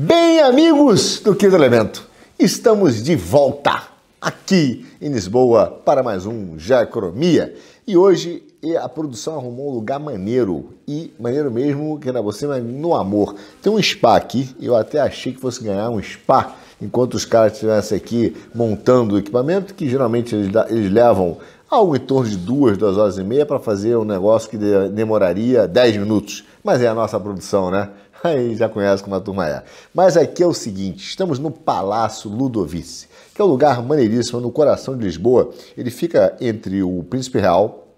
Bem, amigos do Quinto Elemento, estamos de volta aqui em Lisboa para mais um Já Economia. E hoje a produção arrumou um lugar maneiro, e maneiro mesmo, que ainda você, mas no amor. Tem um spa aqui, eu até achei que fosse ganhar um spa, enquanto os caras estivessem aqui montando o equipamento, que geralmente eles levam algo em torno de 2 horas e meia para fazer um negócio que demoraria 10 minutos. Mas é a nossa produção, né? Aí já conhece como a turma é. Mas aqui é o seguinte, estamos no Palácio Ludovice, que é um lugar maneiríssimo no coração de Lisboa. Ele fica entre o Príncipe Real,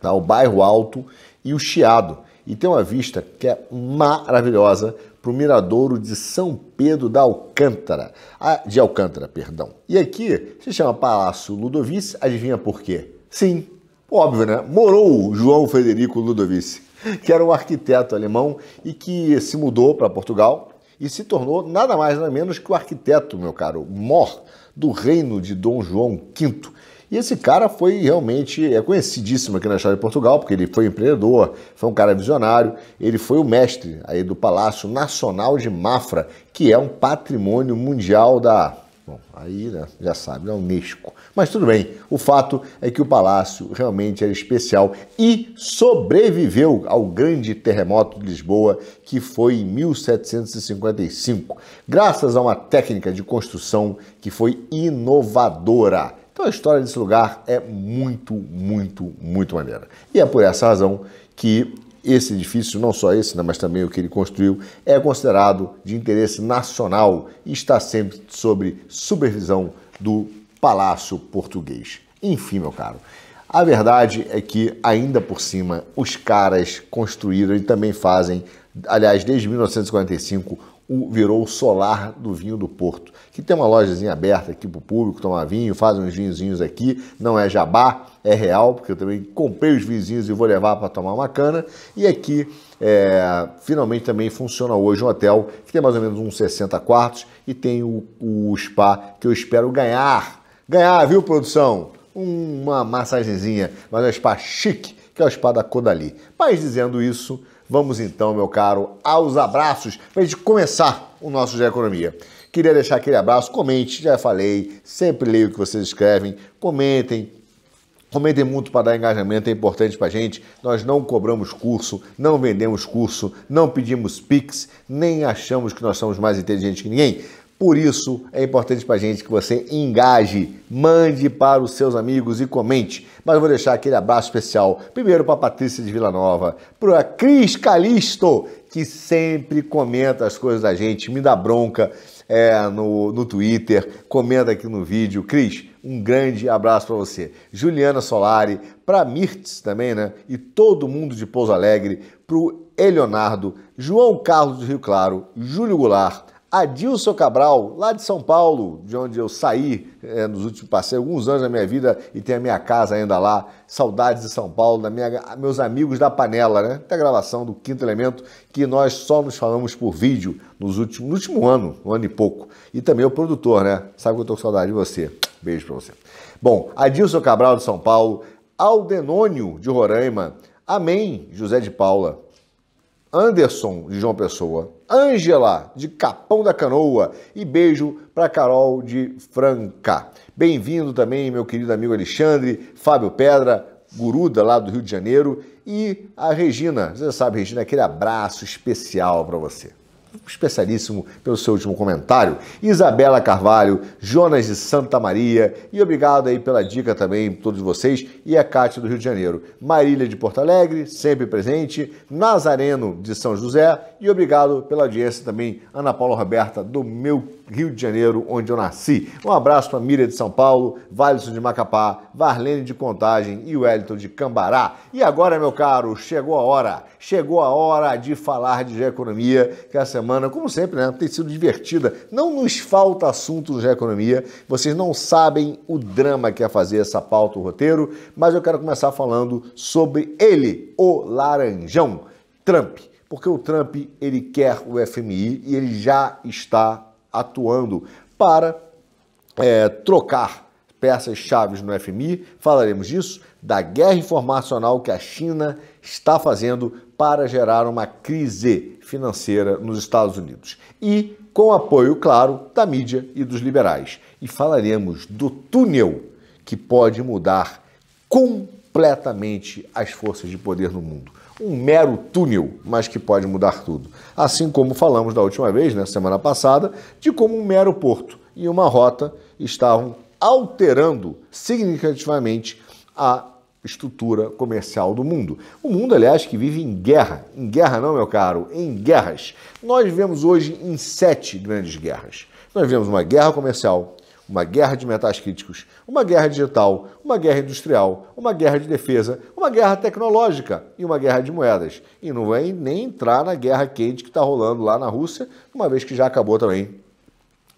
tá, o Bairro Alto e o Chiado. E tem uma vista que é maravilhosa para o Miradouro de São Pedro da Alcântara. De Alcântara, perdão. E aqui se chama Palácio Ludovice, adivinha por quê? Sim, óbvio, né? Morou João Frederico Ludovice, que era um arquiteto alemão e que se mudou para Portugal e se tornou nada mais nada menos que o arquiteto, meu caro, mor do reino de Dom João V. E esse cara foi realmente conhecidíssimo aqui na história de Portugal, porque ele foi empreendedor, foi um cara visionário, ele foi o mestre aí do Palácio Nacional de Mafra, que é um patrimônio mundial da... Bom, aí né, já sabe, da Unesco. Mas tudo bem, o fato é que o palácio realmente era especial e sobreviveu ao grande terremoto de Lisboa, que foi em 1755, graças a uma técnica de construção que foi inovadora. Então a história desse lugar é muito maneira. E é por essa razão que esse edifício, não só esse, né, mas também o que ele construiu, é considerado de interesse nacional e está sempre sob supervisão do Palácio Português. Enfim, meu caro, a verdade é que, ainda por cima, os caras construíram e também fazem, aliás, desde 1945, virou o Solar do Vinho do Porto, que tem uma lojazinha aberta aqui para o público tomar vinho, fazem uns vinhozinhos aqui, não é jabá, é real, porque eu também comprei os vinhozinhos e vou levar para tomar uma cana. E aqui, finalmente também funciona hoje um hotel que tem mais ou menos uns 60 quartos e tem o spa que eu espero ganhar, viu, produção? Uma massagenzinha, mas é um spa chique, que é o spa da Caudalie. Mas dizendo isso, vamos então, meu caro, aos abraços para a gente começar o nosso Já Economia. Queria deixar aquele abraço, comente, já falei, sempre leio o que vocês escrevem, comentem muito para dar engajamento, é importante para a gente. Nós não cobramos curso, não vendemos curso, não pedimos Pix, nem achamos que nós somos mais inteligentes que ninguém. Por isso, é importante para a gente que você engaje, mande para os seus amigos e comente. Mas eu vou deixar aquele abraço especial, primeiro para a Patrícia de Vila Nova, para a Cris Calisto, que sempre comenta as coisas da gente, me dá bronca no Twitter, comenta aqui no vídeo. Cris, um grande abraço para você. Juliana Solari, para Mirtz também, né? E todo mundo de Pouso Alegre, para o Eleonardo, João Carlos do Rio Claro, Júlio Goulart, Adilson Cabral, lá de São Paulo, de onde eu saí passei alguns anos da minha vida e tenho a minha casa ainda lá. Saudades de São Paulo, meus amigos da panela, né? Até a gravação do Quinto Elemento, que nós só nos falamos por vídeo no último ano, um ano e pouco. E também o produtor, né? Sabe que eu tô com saudade de você. Beijo pra você. Bom, Adilson Cabral de São Paulo, Aldenônio de Roraima, Amém, José de Paula, Anderson de João Pessoa, Ângela de Capão da Canoa e beijo para Carol de Franca. Bem-vindo também, meu querido amigo Alexandre, Fábio Pedra, Guruda lá do Rio de Janeiro, e a Regina. Você sabe, Regina, aquele abraço especial para você. Especialíssimo pelo seu último comentário. Isabela Carvalho, Jonas de Santa Maria, e obrigado aí pela dica também, todos vocês, e a Cátia do Rio de Janeiro. Marília de Porto Alegre, sempre presente, Nazareno de São José, e obrigado pela audiência também, Ana Paula Roberta, do meu Rio de Janeiro, onde eu nasci. Um abraço para Miriam de São Paulo, Valisson de Macapá, Varlene de Contagem e Wellington de Cambará. E agora, meu caro, chegou a hora de falar de economia, que a semana, como sempre, né, tem sido divertida. Não nos falta assunto do economia. Vocês não sabem o drama que é fazer essa pauta, o roteiro, mas eu quero começar falando sobre ele, o laranjão, Trump. Porque o Trump, ele quer o FMI e ele já está atuando para trocar peças-chave no FMI. Falaremos disso, da guerra informacional que a China está fazendo para gerar uma crise financeira nos Estados Unidos. E com apoio, claro, da mídia e dos liberais. E falaremos do túnel que pode mudar completamente as forças de poder no mundo. Um mero túnel, mas que pode mudar tudo. Assim como falamos da última vez, na semana passada, de como um mero porto e uma rota estavam alterando significativamente a estrutura comercial do mundo. O mundo, aliás, que vive em guerra. Em guerra não, meu caro, em guerras. Nós vivemos hoje em 7 grandes guerras. Nós vivemos uma guerra comercial, uma guerra de metais críticos, uma guerra digital, uma guerra industrial, uma guerra de defesa, uma guerra tecnológica e uma guerra de moedas. E não vai nem entrar na guerra quente que está rolando lá na Rússia, uma vez que já acabou também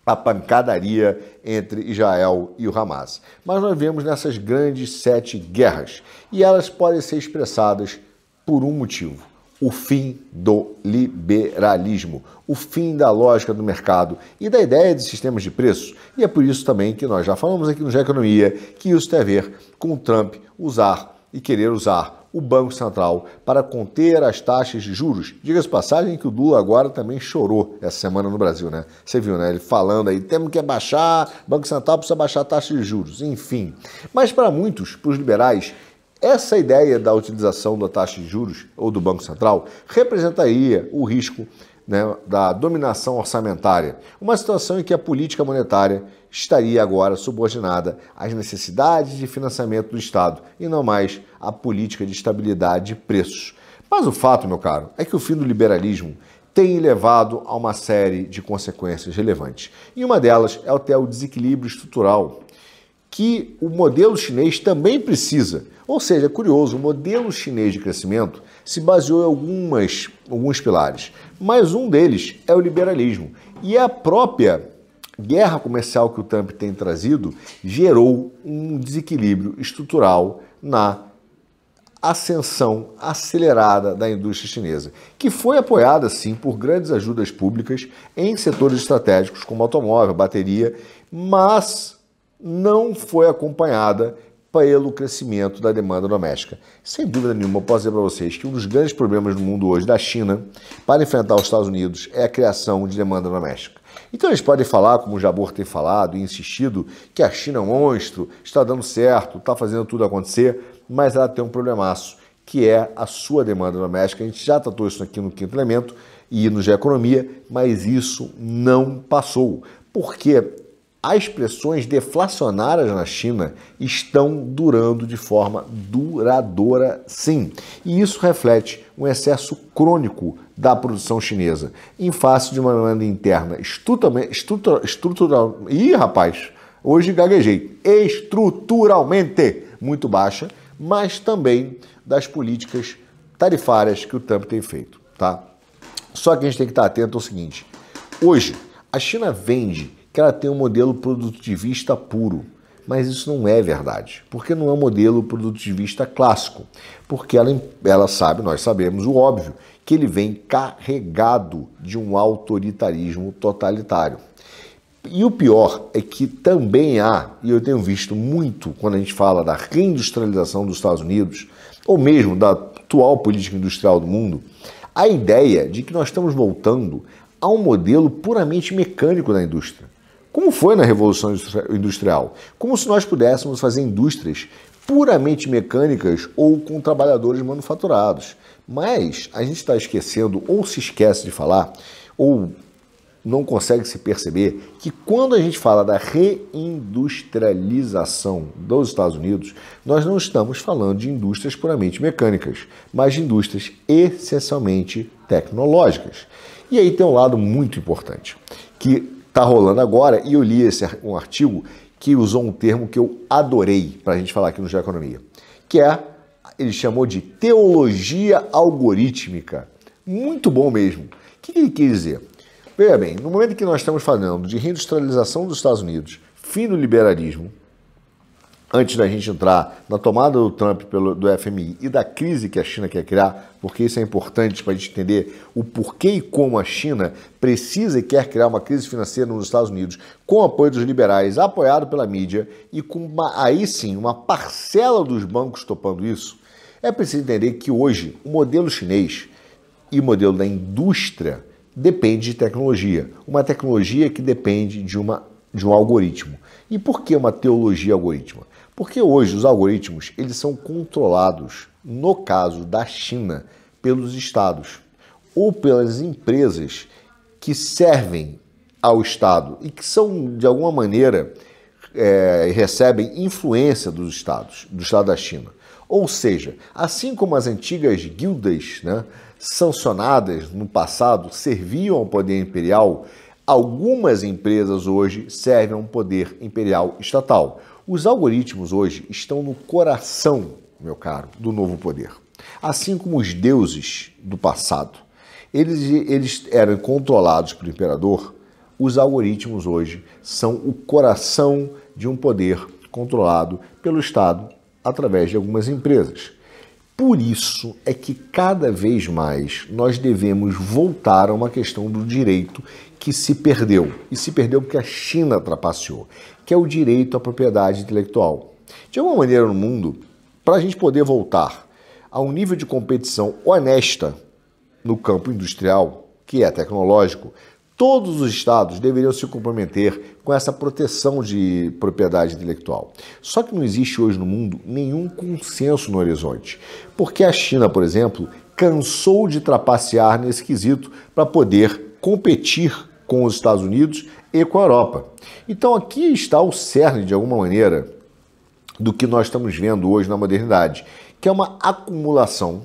a pancadaria entre Israel e o Hamas. Mas nós vemos nessas grandes 7 guerras e elas podem ser expressadas por um motivo: o fim do liberalismo, o fim da lógica do mercado e da ideia de sistemas de preços. E é por isso também que nós já falamos aqui no GE Economia que isso tem a ver com o Trump usar e querer usar o Banco Central para conter as taxas de juros. Diga-se de passagem que o Lula agora também chorou essa semana no Brasil, né? Você viu, né? Ele falando aí, temos que baixar, o Banco Central precisa baixar a taxa de juros, enfim. Mas para muitos, para os liberais, essa ideia da utilização da taxa de juros ou do Banco Central representaria o risco, né, da dominação orçamentária, uma situação em que a política monetária estaria agora subordinada às necessidades de financiamento do Estado e não mais à política de estabilidade de preços. Mas o fato, meu caro, é que o fim do liberalismo tem levado a uma série de consequências relevantes. E uma delas é até o desequilíbrio estrutural que o modelo chinês também precisa. Ou seja, é curioso, o modelo chinês de crescimento se baseou em alguns pilares, mas um deles é o liberalismo. E a própria guerra comercial que o Trump tem trazido gerou um desequilíbrio estrutural na ascensão acelerada da indústria chinesa, que foi apoiada, sim, por grandes ajudas públicas em setores estratégicos como automóvel, bateria, mas não foi acompanhada pelo crescimento da demanda doméstica. Sem dúvida nenhuma, eu posso dizer para vocês que um dos grandes problemas do mundo hoje da China para enfrentar os Estados Unidos é a criação de demanda doméstica. Então eles podem falar, como o Jabor tem falado e insistido, que a China é um monstro, está dando certo, está fazendo tudo acontecer, mas ela tem um problemaço, que é a sua demanda doméstica. A gente já tratou isso aqui no Quinto Elemento e no GE Economia, mas isso não passou, porque as pressões deflacionárias na China estão durando de forma duradoura, sim. E isso reflete um excesso crônico da produção chinesa, em face de uma demanda interna estrutural. Ih, rapaz, hoje gaguejei. Estruturalmente muito baixa, mas também das políticas tarifárias que o Trump tem feito, tá? Só que a gente tem que estar atento ao seguinte: hoje, a China vende que ela tem um modelo produtivista puro, mas isso não é verdade, porque não é um modelo produtivista clássico, porque ela sabe, nós sabemos o óbvio, que ele vem carregado de um autoritarismo totalitário. E o pior é que também há, e eu tenho visto muito quando a gente fala da reindustrialização dos Estados Unidos, ou mesmo da atual política industrial do mundo, a ideia de que nós estamos voltando a um modelo puramente mecânico da indústria. Como foi na Revolução Industrial? Como se nós pudéssemos fazer indústrias puramente mecânicas ou com trabalhadores manufaturados. Mas a gente está esquecendo, ou se esquece de falar, ou não consegue se perceber, que quando a gente fala da reindustrialização dos Estados Unidos, nós não estamos falando de indústrias puramente mecânicas, mas de indústrias essencialmente tecnológicas. E aí tem um lado muito importante, que está rolando agora, e eu li um artigo que usou um termo que eu adorei para a gente falar aqui no GE Economia, que ele chamou de teologia algorítmica. Muito bom mesmo. O que ele quis dizer? Veja bem, no momento que nós estamos falando de reindustrialização dos Estados Unidos, fim do liberalismo, antes da gente entrar na tomada do Trump do FMI e da crise que a China quer criar, porque isso é importante para a gente entender o porquê e como a China precisa e quer criar uma crise financeira nos Estados Unidos com o apoio dos liberais, apoiado pela mídia e com aí sim uma parcela dos bancos topando isso. É preciso entender que hoje o modelo chinês e o modelo da indústria depende de tecnologia. Uma tecnologia que depende de um algoritmo. E por que uma teologia algorítmica? Porque hoje os algoritmos eles são controlados, no caso da China, pelos estados ou pelas empresas que servem ao Estado e que são, de alguma maneira, recebem influência dos estados, do Estado da China. Ou seja, assim como as antigas guildas, né, sancionadas no passado serviam ao poder imperial, algumas empresas hoje servem a um poder imperial estatal. Os algoritmos hoje estão no coração, meu caro, do novo poder. Assim como os deuses do passado, eles eram controlados pelo imperador, os algoritmos hoje são o coração de um poder controlado pelo Estado através de algumas empresas. Por isso é que cada vez mais nós devemos voltar a uma questão do direito que se perdeu. E se perdeu porque a China trapaceou, que é o direito à propriedade intelectual. De alguma maneira no mundo, para a gente poder voltar a um nível de competição honesta no campo industrial, que é tecnológico, todos os estados deveriam se comprometer com essa proteção de propriedade intelectual. Só que não existe hoje no mundo nenhum consenso no horizonte, porque a China, por exemplo, cansou de trapacear nesse quesito para poder competir com os Estados Unidos e com a Europa. Então aqui está o cerne, de alguma maneira, do que nós estamos vendo hoje na modernidade, que é uma acumulação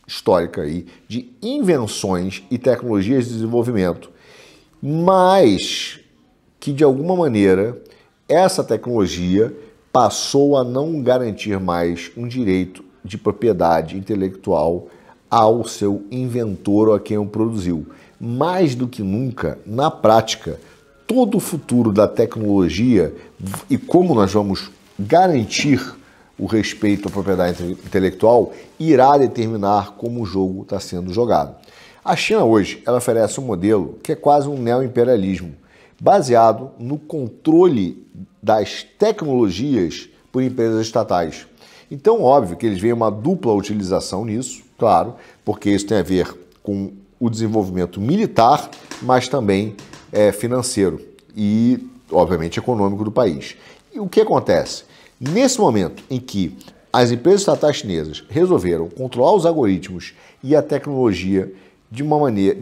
histórica aí de invenções e tecnologias de desenvolvimento, mas que, de alguma maneira, essa tecnologia passou a não garantir mais um direito de propriedade intelectual ao seu inventor ou a quem o produziu. Mais do que nunca, na prática, todo o futuro da tecnologia e como nós vamos garantir o respeito à propriedade intelectual irá determinar como o jogo está sendo jogado. A China hoje ela oferece um modelo que é quase um neoimperialismo, baseado no controle das tecnologias por empresas estatais. Então, óbvio que eles veem uma dupla utilização nisso, claro, porque isso tem a ver com o desenvolvimento militar, mas também financeiro e, obviamente, econômico do país. E o que acontece? Nesse momento em que as empresas estatais chinesas resolveram controlar os algoritmos e a tecnologia de uma maneira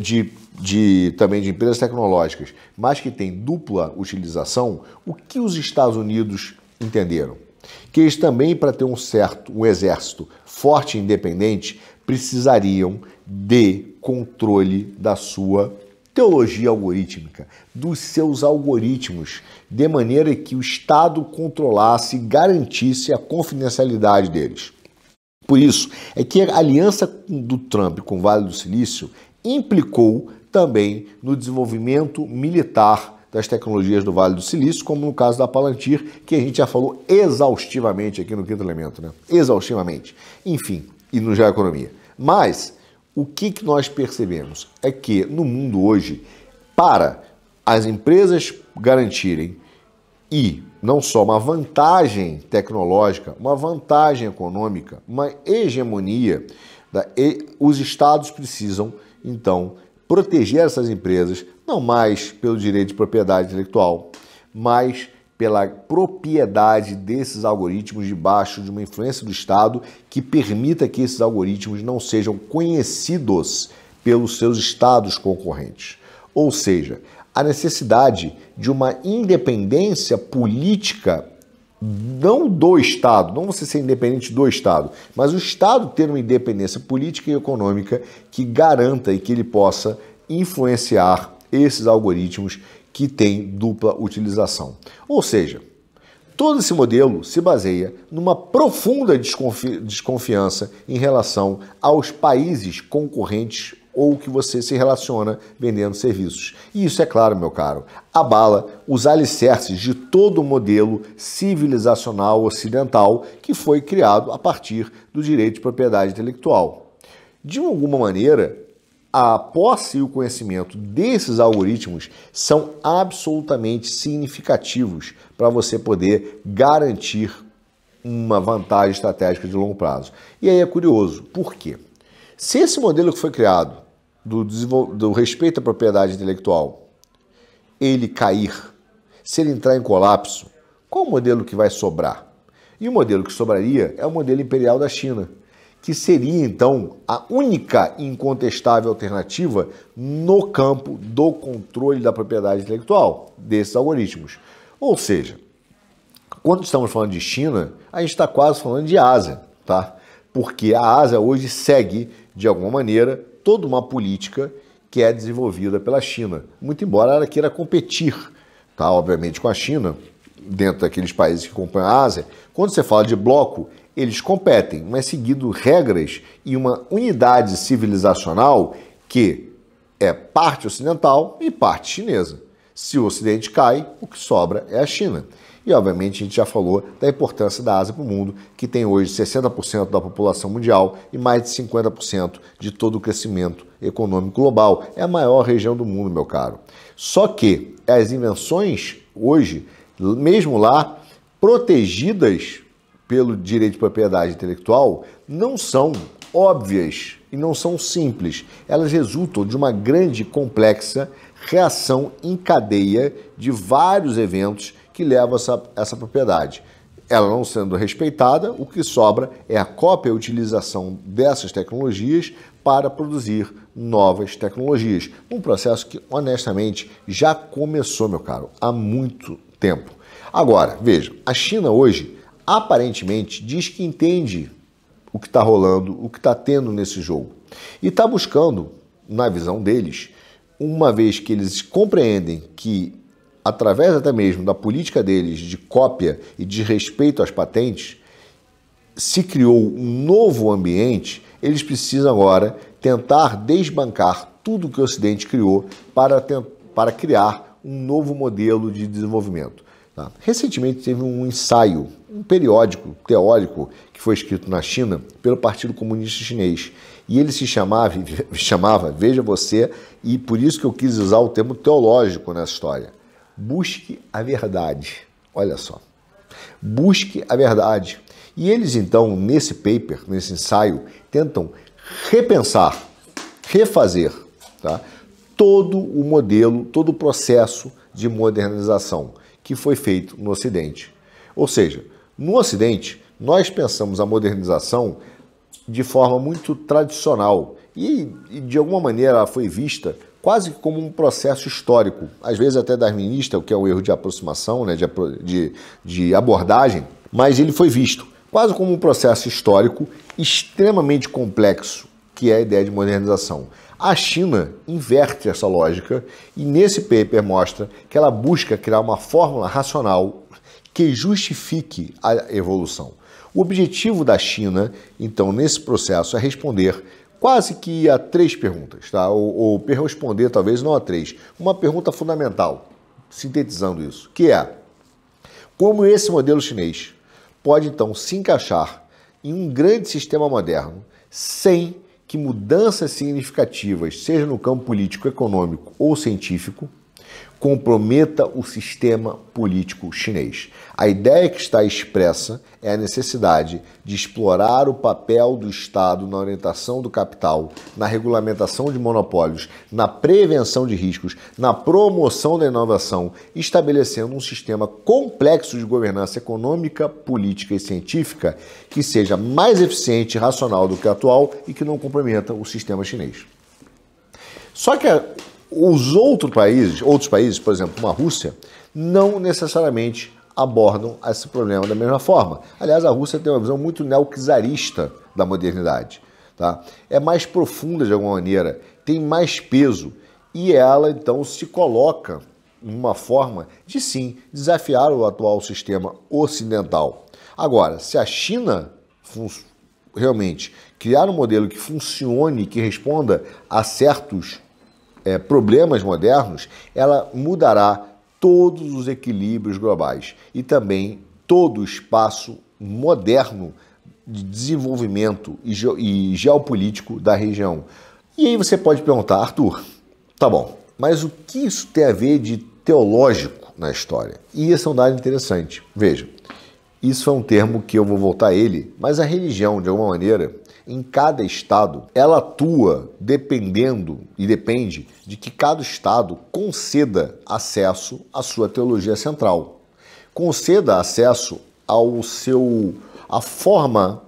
também de empresas tecnológicas, mas que tem dupla utilização, o que os Estados Unidos entenderam? Que eles também, para ter um exército forte e independente, precisariam de controle da sua teologia algorítmica, dos seus algoritmos, de maneira que o Estado controlasse e garantisse a confidencialidade deles. Por isso é que a aliança do Trump com o Vale do Silício implicou também no desenvolvimento militar das tecnologias do Vale do Silício, como no caso da Palantir, que a gente já falou exaustivamente aqui no Quinto Elemento, né? Exaustivamente. Enfim, e no Geoeconomia. Mas o que nós percebemos é que no mundo hoje, para as empresas garantirem não só uma vantagem tecnológica, uma vantagem econômica, uma hegemonia, os estados precisam, então, proteger essas empresas, não mais pelo direito de propriedade intelectual, mas pela propriedade desses algoritmos debaixo de uma influência do Estado que permita que esses algoritmos não sejam conhecidos pelos seus estados concorrentes. Ou seja, a necessidade de uma independência política, não do Estado, não você ser independente do Estado, mas o Estado ter uma independência política e econômica que garanta e que ele possa influenciar esses algoritmos que têm dupla utilização. Ou seja, todo esse modelo se baseia numa profunda desconfiança em relação aos países concorrentes ou que você se relaciona vendendo serviços. E isso, é claro, meu caro, abala os alicerces de todo o modelo civilizacional ocidental que foi criado a partir do direito de propriedade intelectual. De alguma maneira, a posse e o conhecimento desses algoritmos são absolutamente significativos para você poder garantir uma vantagem estratégica de longo prazo. E aí é curioso, por quê? Se esse modelo que foi criado do respeito à propriedade intelectual, ele cair, se ele entrar em colapso, qual o modelo que vai sobrar? E o modelo que sobraria é o modelo imperial da China, que seria, então, a única e incontestável alternativa no campo do controle da propriedade intelectual desses algoritmos. Ou seja, quando estamos falando de China, a gente está quase falando de Ásia, tá? Porque a Ásia hoje segue, de alguma maneira, toda uma política que é desenvolvida pela China, muito embora ela queira competir, tá? Obviamente, com a China, dentro daqueles países que compõem a Ásia. Quando você fala de bloco, eles competem, mas seguindo regras e uma unidade civilizacional que é parte ocidental e parte chinesa. Se o Ocidente cai, o que sobra é a China. E, obviamente, a gente já falou da importância da Ásia para o mundo, que tem hoje 60% da população mundial e mais de 50% de todo o crescimento econômico global. É a maior região do mundo, meu caro. Só que as invenções hoje, mesmo lá, protegidas pelo direito de propriedade intelectual, não são óbvias e não são simples. Elas resultam de uma grande e complexa reação em cadeia de vários eventos que levam essa propriedade. Ela não sendo respeitada, o que sobra é a cópia e a utilização dessas tecnologias para produzir novas tecnologias. Um processo que, honestamente, já começou, meu caro, há muito tempo. Agora, veja, a China hoje aparentemente diz que entende o que está rolando, o que está tendo nesse jogo. E está buscando, na visão deles, uma vez que eles compreendem que, através até mesmo da política deles de cópia e de respeito às patentes, se criou um novo ambiente, eles precisam agora tentar desbancar tudo que o Ocidente criou para criar um novo modelo de desenvolvimento. Tá? Recentemente teve um ensaio, um periódico teórico que foi escrito na China pelo Partido Comunista Chinês. E ele se chamava, veja você, e por isso que eu quis usar o termo teológico nessa história, busque a verdade. Olha só, busque a verdade. E eles então, nesse paper, nesse ensaio, tentam repensar, refazer, tá? Todo o modelo, todo o processo de modernização que foi feito no Ocidente. Ou seja, no Ocidente, nós pensamos a modernização de forma muito tradicional e de alguma maneira ela foi vista quase como um processo histórico, às vezes até darwinista, o que é um erro de aproximação, né, de abordagem, mas ele foi visto quase como um processo histórico extremamente complexo, que é a ideia de modernização. A China inverte essa lógica e nesse paper mostra que ela busca criar uma fórmula racional que justifique a evolução. O objetivo da China, então, nesse processo é responder quase que a 3 perguntas, tá? Ou responder talvez não a 3, uma pergunta fundamental, sintetizando isso, que é: como esse modelo chinês pode então se encaixar em um grande sistema moderno sem que mudanças significativas, seja no campo político, econômico ou científico, comprometa o sistema político chinês. A ideia que está expressa é a necessidade de explorar o papel do Estado na orientação do capital, na regulamentação de monopólios, na prevenção de riscos, na promoção da inovação, estabelecendo um sistema complexo de governança econômica, política e científica que seja mais eficiente e racional do que o atual e que não comprometa o sistema chinês. Só que os outros países, por exemplo, como a Rússia, não necessariamente abordam esse problema da mesma forma. Aliás, a Rússia tem uma visão muito neoczarista da modernidade. Tá? É mais profunda de alguma maneira, tem mais peso e ela então se coloca numa forma de sim desafiar o atual sistema ocidental. Agora, se a China realmente criar um modelo que funcione, que responda a certos problemas modernos, ela mudará todos os equilíbrios globais e também todo o espaço moderno de desenvolvimento e geopolítico da região. E aí você pode perguntar: Arthur, tá bom, mas o que isso tem a ver de teológico na história? E esse é um dado interessante. Veja, isso é um termo que eu vou voltar a ele, mas a religião, de alguma maneira, em cada estado, ela atua dependendo e depende de que cada estado conceda acesso à sua teologia central, conceda acesso à forma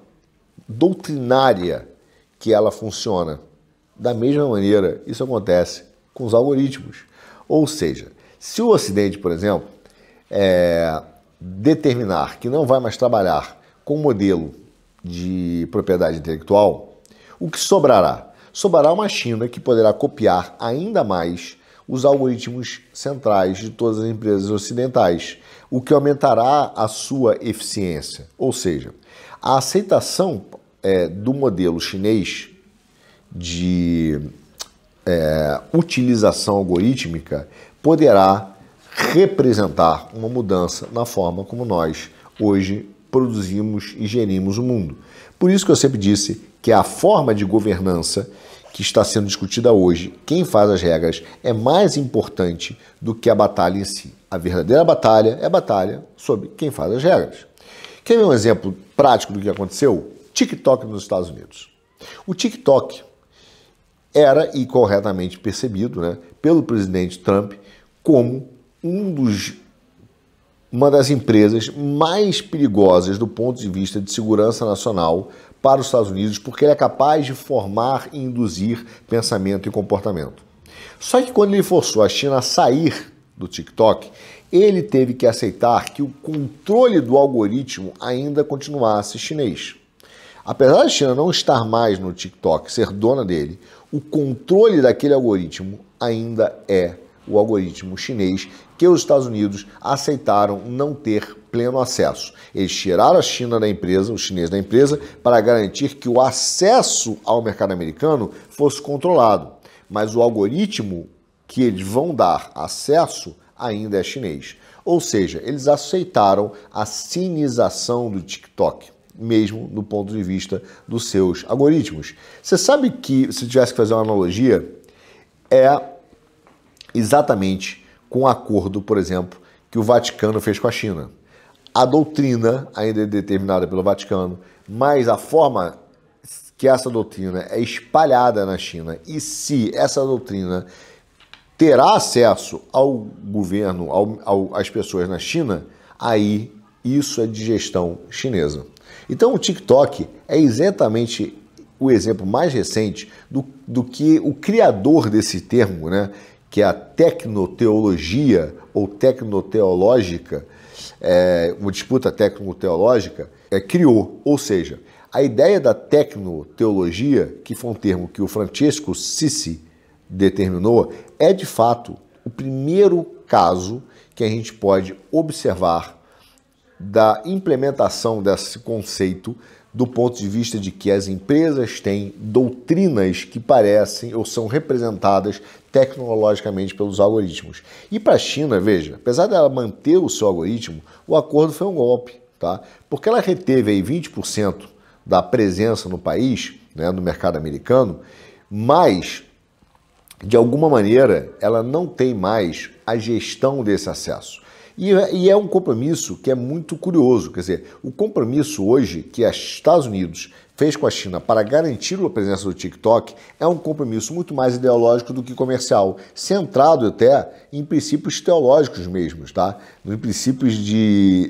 doutrinária que ela funciona. Da mesma maneira, isso acontece com os algoritmos. Ou seja, se o Ocidente, por exemplo, determinar que não vai mais trabalhar com o modelo de propriedade intelectual, o que sobrará? Sobrará uma China que poderá copiar ainda mais os algoritmos centrais de todas as empresas ocidentais, o que aumentará a sua eficiência. Ou seja, a aceitação do modelo chinês de utilização algorítmica poderá representar uma mudança na forma como nós hoje produzimos e gerimos o mundo. Por isso que eu sempre disse que a forma de governança que está sendo discutida hoje, quem faz as regras, é mais importante do que a batalha em si. A verdadeira batalha é a batalha sobre quem faz as regras. Quer ver um exemplo prático do que aconteceu? TikTok nos Estados Unidos. O TikTok era, e corretamente percebido, pelo presidente Trump, como uma das empresas mais perigosas do ponto de vista de segurança nacional para os Estados Unidos, porque ele é capaz de formar e induzir pensamento e comportamento. Só que quando ele forçou a China a sair do TikTok, ele teve que aceitar que o controle do algoritmo ainda continuasse chinês. Apesar da China não estar mais no TikTok, ser dona dele, o controle daquele algoritmo ainda é o algoritmo chinês, que os Estados Unidos aceitaram não ter pleno acesso. Eles tiraram a China da empresa, o chinês da empresa, para garantir que o acesso ao mercado americano fosse controlado. Mas o algoritmo que eles vão dar acesso ainda é chinês. Ou seja, eles aceitaram a sinização do TikTok, mesmo do ponto de vista dos seus algoritmos. Você sabe que, se tivesse que fazer uma analogia, é exatamente com o acordo, por exemplo, que o Vaticano fez com a China. A doutrina ainda é determinada pelo Vaticano, mas a forma que essa doutrina é espalhada na China e se essa doutrina terá acesso ao governo, às pessoas na China, aí isso é de gestão chinesa. Então o TikTok é exatamente o exemplo mais recente do que o criador desse termo, que é a tecnoteologia ou tecnoteológica, uma disputa tecnoteológica, criou. Ou seja, a ideia da tecnoteologia, que foi um termo que o Francesco Sisi determinou, é de fato o primeiro caso que a gente pode observar da implementação desse conceito do ponto de vista de que as empresas têm doutrinas que parecem ou são representadas tecnologicamente pelos algoritmos. E para a China, veja, apesar dela manter o seu algoritmo, o acordo foi um golpe, tá? Porque ela reteve aí 20% da presença no país, no mercado americano, mas, de alguma maneira, ela não tem mais a gestão desse acesso. E é um compromisso que é muito curioso, quer dizer, o compromisso hoje que os Estados Unidos fez com a China para garantir a presença do TikTok é um compromisso muito mais ideológico do que comercial, centrado até em princípios teológicos mesmos, tá? Em princípios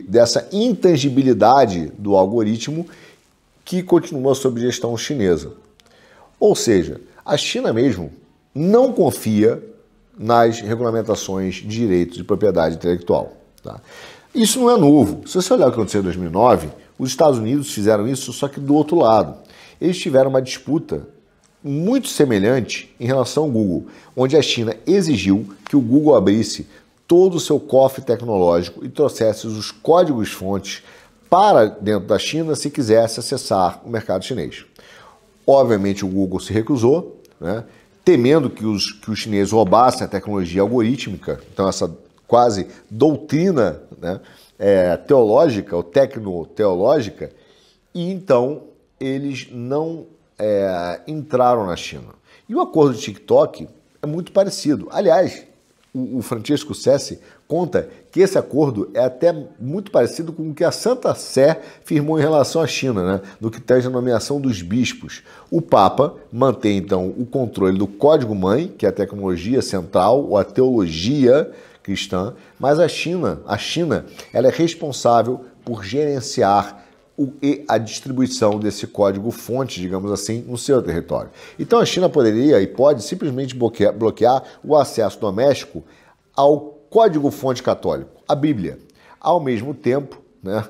dessa intangibilidade do algoritmo que continua sob gestão chinesa. Ou seja, a China mesmo não confia nas regulamentações de direitos de propriedade intelectual. Tá? Isso não é novo. Se você olhar o que aconteceu em 2009, os Estados Unidos fizeram isso, só que do outro lado. Eles tiveram uma disputa muito semelhante em relação ao Google, onde a China exigiu que o Google abrisse todo o seu cofre tecnológico e trouxesse os códigos-fontes para dentro da China se quisesse acessar o mercado chinês. Obviamente o Google se recusou, temendo que os chineses roubassem a tecnologia algorítmica, então essa quase doutrina teológica ou tecnoteológica, e então eles não entraram na China. E o acordo de TikTok é muito parecido. Aliás, o Francesco Sessi conta que esse acordo é até muito parecido com o que a Santa Sé firmou em relação à China, né? No que tange a nomeação dos bispos. O Papa mantém, então, o controle do código-mãe, que é a tecnologia central, ou a teologia cristã, mas a China, ela é responsável por gerenciar e a distribuição desse código-fonte, digamos assim, no seu território. Então a China poderia e pode simplesmente bloquear o acesso doméstico ao código-fonte católico, a Bíblia, ao mesmo tempo, né,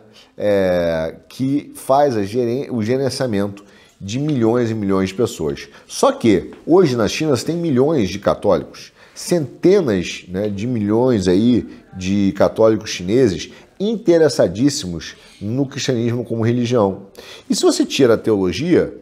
que faz o gerenciamento de milhões e milhões de pessoas. Só que hoje na China você tem milhões de católicos, centenas, né, de milhões aí de católicos chineses interessadíssimos no cristianismo como religião. E se você tira a teologia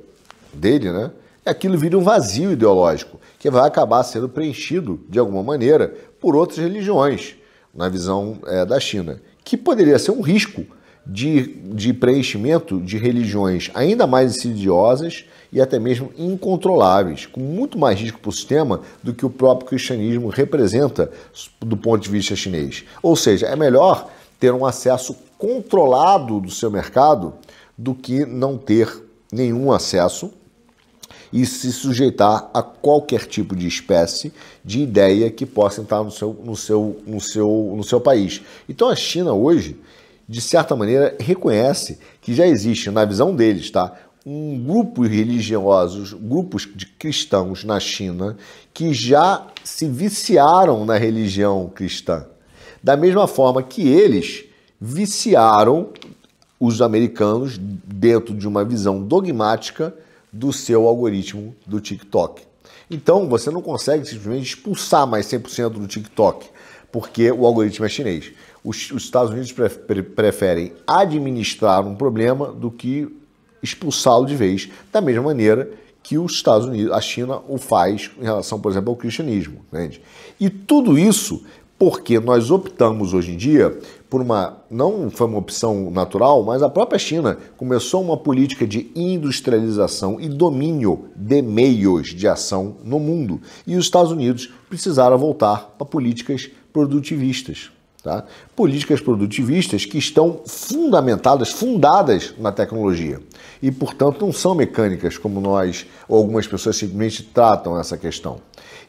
dele, né, aquilo vira um vazio ideológico, que vai acabar sendo preenchido, de alguma maneira, por outras religiões, na visão da China, que poderia ser um risco de preenchimento de religiões ainda mais insidiosas e até mesmo incontroláveis, com muito mais risco para o sistema do que o próprio cristianismo representa do ponto de vista chinês. Ou seja, é melhor ter um acesso controlado do seu mercado do que não ter nenhum acesso e se sujeitar a qualquer tipo de espécie de ideia que possa entrar no seu país. Então a China hoje, de certa maneira, reconhece que já existe, na visão deles, tá, um grupo religiosos, grupos de cristãos na China que já se viciaram na religião cristã. Da mesma forma que eles viciaram os americanos dentro de uma visão dogmática do seu algoritmo do TikTok. Então, você não consegue simplesmente expulsar mais 100% do TikTok, porque o algoritmo é chinês. Os Estados Unidos preferem administrar um problema do que expulsá-lo de vez, da mesma maneira que os Estados Unidos, a China o faz em relação, por exemplo, ao cristianismo. Entende? E tudo isso porque nós optamos hoje em dia por não foi uma opção natural, mas a própria China começou uma política de industrialização e domínio de meios de ação no mundo. E os Estados Unidos precisaram voltar para políticas produtivistas. Tá? Políticas produtivistas que estão fundadas na tecnologia e, portanto, não são mecânicas como nós ou algumas pessoas simplesmente tratam essa questão.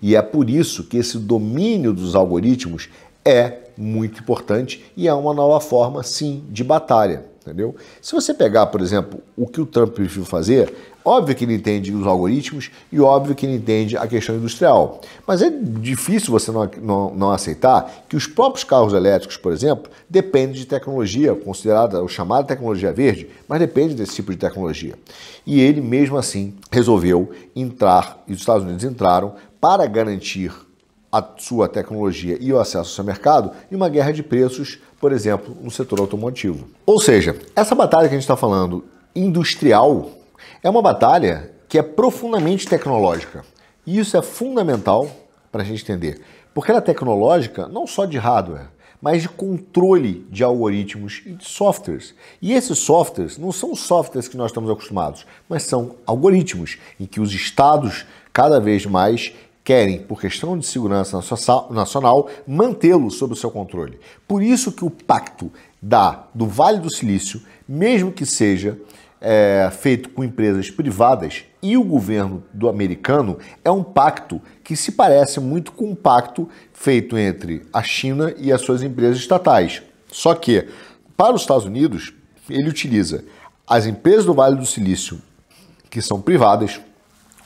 E é por isso que esse domínio dos algoritmos é muito importante e é uma nova forma, sim, de batalha. Entendeu? Se você pegar, por exemplo, o que o Trump preferiu fazer, óbvio que ele entende os algoritmos e óbvio que ele entende a questão industrial. Mas é difícil você não aceitar que os próprios carros elétricos, por exemplo, dependem de tecnologia considerada ou chamada tecnologia verde, mas depende desse tipo de tecnologia. E ele, mesmo assim, resolveu entrar, e os Estados Unidos entraram, para garantir a sua tecnologia e o acesso ao seu mercado em uma guerra de preços, por exemplo, no setor automotivo. Ou seja, essa batalha que a gente está falando industrial é uma batalha que é profundamente tecnológica. E isso é fundamental para a gente entender, porque ela é tecnológica não só de hardware, mas de controle de algoritmos e de softwares. E esses softwares não são softwares que nós estamos acostumados, mas são algoritmos em que os estados cada vez mais querem, por questão de segurança nacional, mantê-lo sob o seu controle. Por isso que o pacto do Vale do Silício, mesmo que seja feito com empresas privadas e o governo do americano, é um pacto que se parece muito com um pacto feito entre a China e as suas empresas estatais. Só que, para os Estados Unidos, ele utiliza as empresas do Vale do Silício, que são privadas,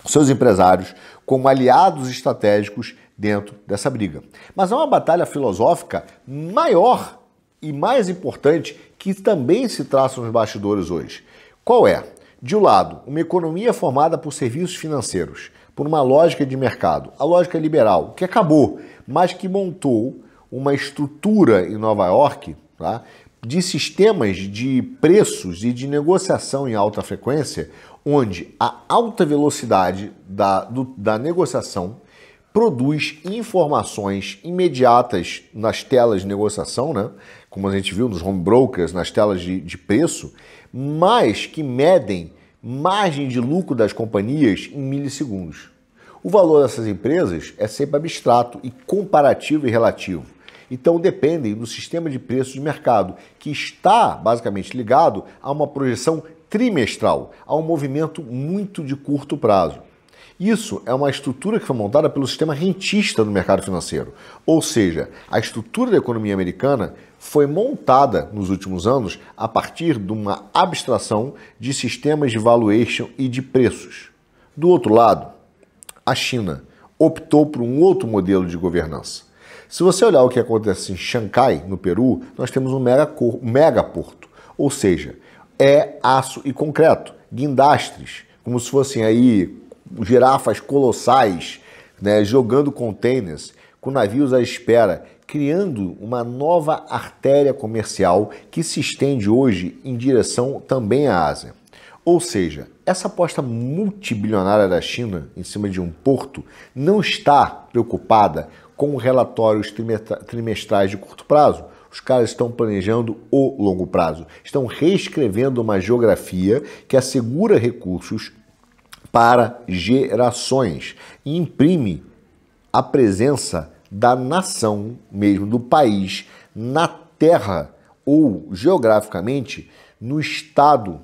seus empresários, como aliados estratégicos dentro dessa briga. Mas há uma batalha filosófica maior e mais importante que também se traça nos bastidores hoje. Qual é? De um lado, uma economia formada por serviços financeiros, por uma lógica de mercado, a lógica liberal, que acabou, mas que montou uma estrutura em Nova York, tá, de sistemas de preços e de negociação em alta frequência, onde a alta velocidade da negociação produz informações imediatas nas telas de negociação, né? Como a gente viu nos home brokers, nas telas de preço, mas que medem margem de lucro das companhias em milissegundos. O valor dessas empresas é sempre abstrato e comparativo e relativo. Então dependem do sistema de preços de mercado, que está basicamente ligado a uma projeção trimestral, a um movimento muito de curto prazo. Isso é uma estrutura que foi montada pelo sistema rentista do mercado financeiro. Ou seja, a estrutura da economia americana foi montada nos últimos anos a partir de uma abstração de sistemas de valuation e de preços. Do outro lado, a China optou por um outro modelo de governança. Se você olhar o que acontece em Xangai, no Peru, nós temos um megaporto, ou seja, é aço e concreto, guindastres, como se fossem aí girafas colossais, né, jogando containers com navios à espera, criando uma nova artéria comercial que se estende hoje em direção também à Ásia. Ou seja, essa aposta multibilionária da China em cima de um porto não está preocupada com relatórios trimestrais de curto prazo. Os caras estão planejando o longo prazo, estão reescrevendo uma geografia que assegura recursos para gerações e imprime a presença da nação mesmo, do país, na terra ou geograficamente no estado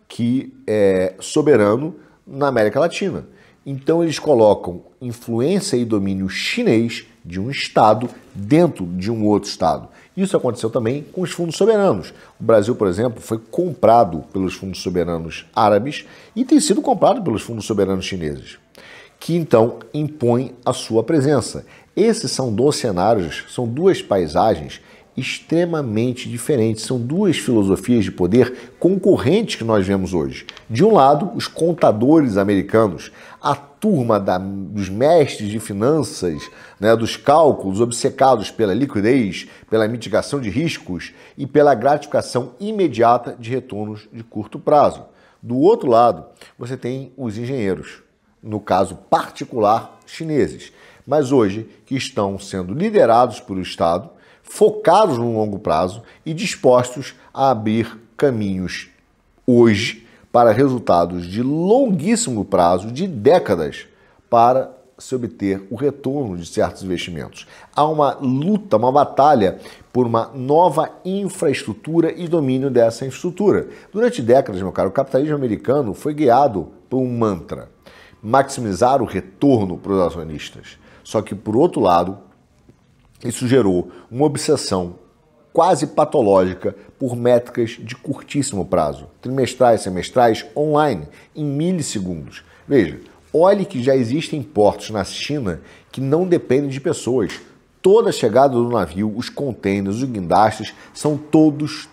que é soberano na América Latina. Então eles colocam influência e domínio chinês de um estado dentro de um outro estado. Isso aconteceu também com os fundos soberanos. O Brasil, por exemplo, foi comprado pelos fundos soberanos árabes e tem sido comprado pelos fundos soberanos chineses, que então impõem a sua presença. Esses são dois cenários, são duas paisagens extremamente diferentes, são duas filosofias de poder concorrentes que nós vemos hoje. De um lado, os contadores americanos, a turma dos mestres de finanças, né, dos cálculos, obcecados pela liquidez, pela mitigação de riscos e pela gratificação imediata de retornos de curto prazo. Do outro lado, você tem os engenheiros, no caso particular chineses, mas hoje que estão sendo liderados pelo Estado, focados no longo prazo e dispostos a abrir caminhos hoje para resultados de longuíssimo prazo, de décadas, para se obter o retorno de certos investimentos. Há uma luta, uma batalha por uma nova infraestrutura e domínio dessa infraestrutura. Durante décadas, meu caro, o capitalismo americano foi guiado por um mantra: maximizar o retorno para os acionistas. Só que, por outro lado, isso gerou uma obsessão quase patológica por métricas de curtíssimo prazo, trimestrais, semestrais, online, em milissegundos. Veja, olhe que já existem portos na China que não dependem de pessoas. Toda a chegada do navio, os containers, os guindastes, são todos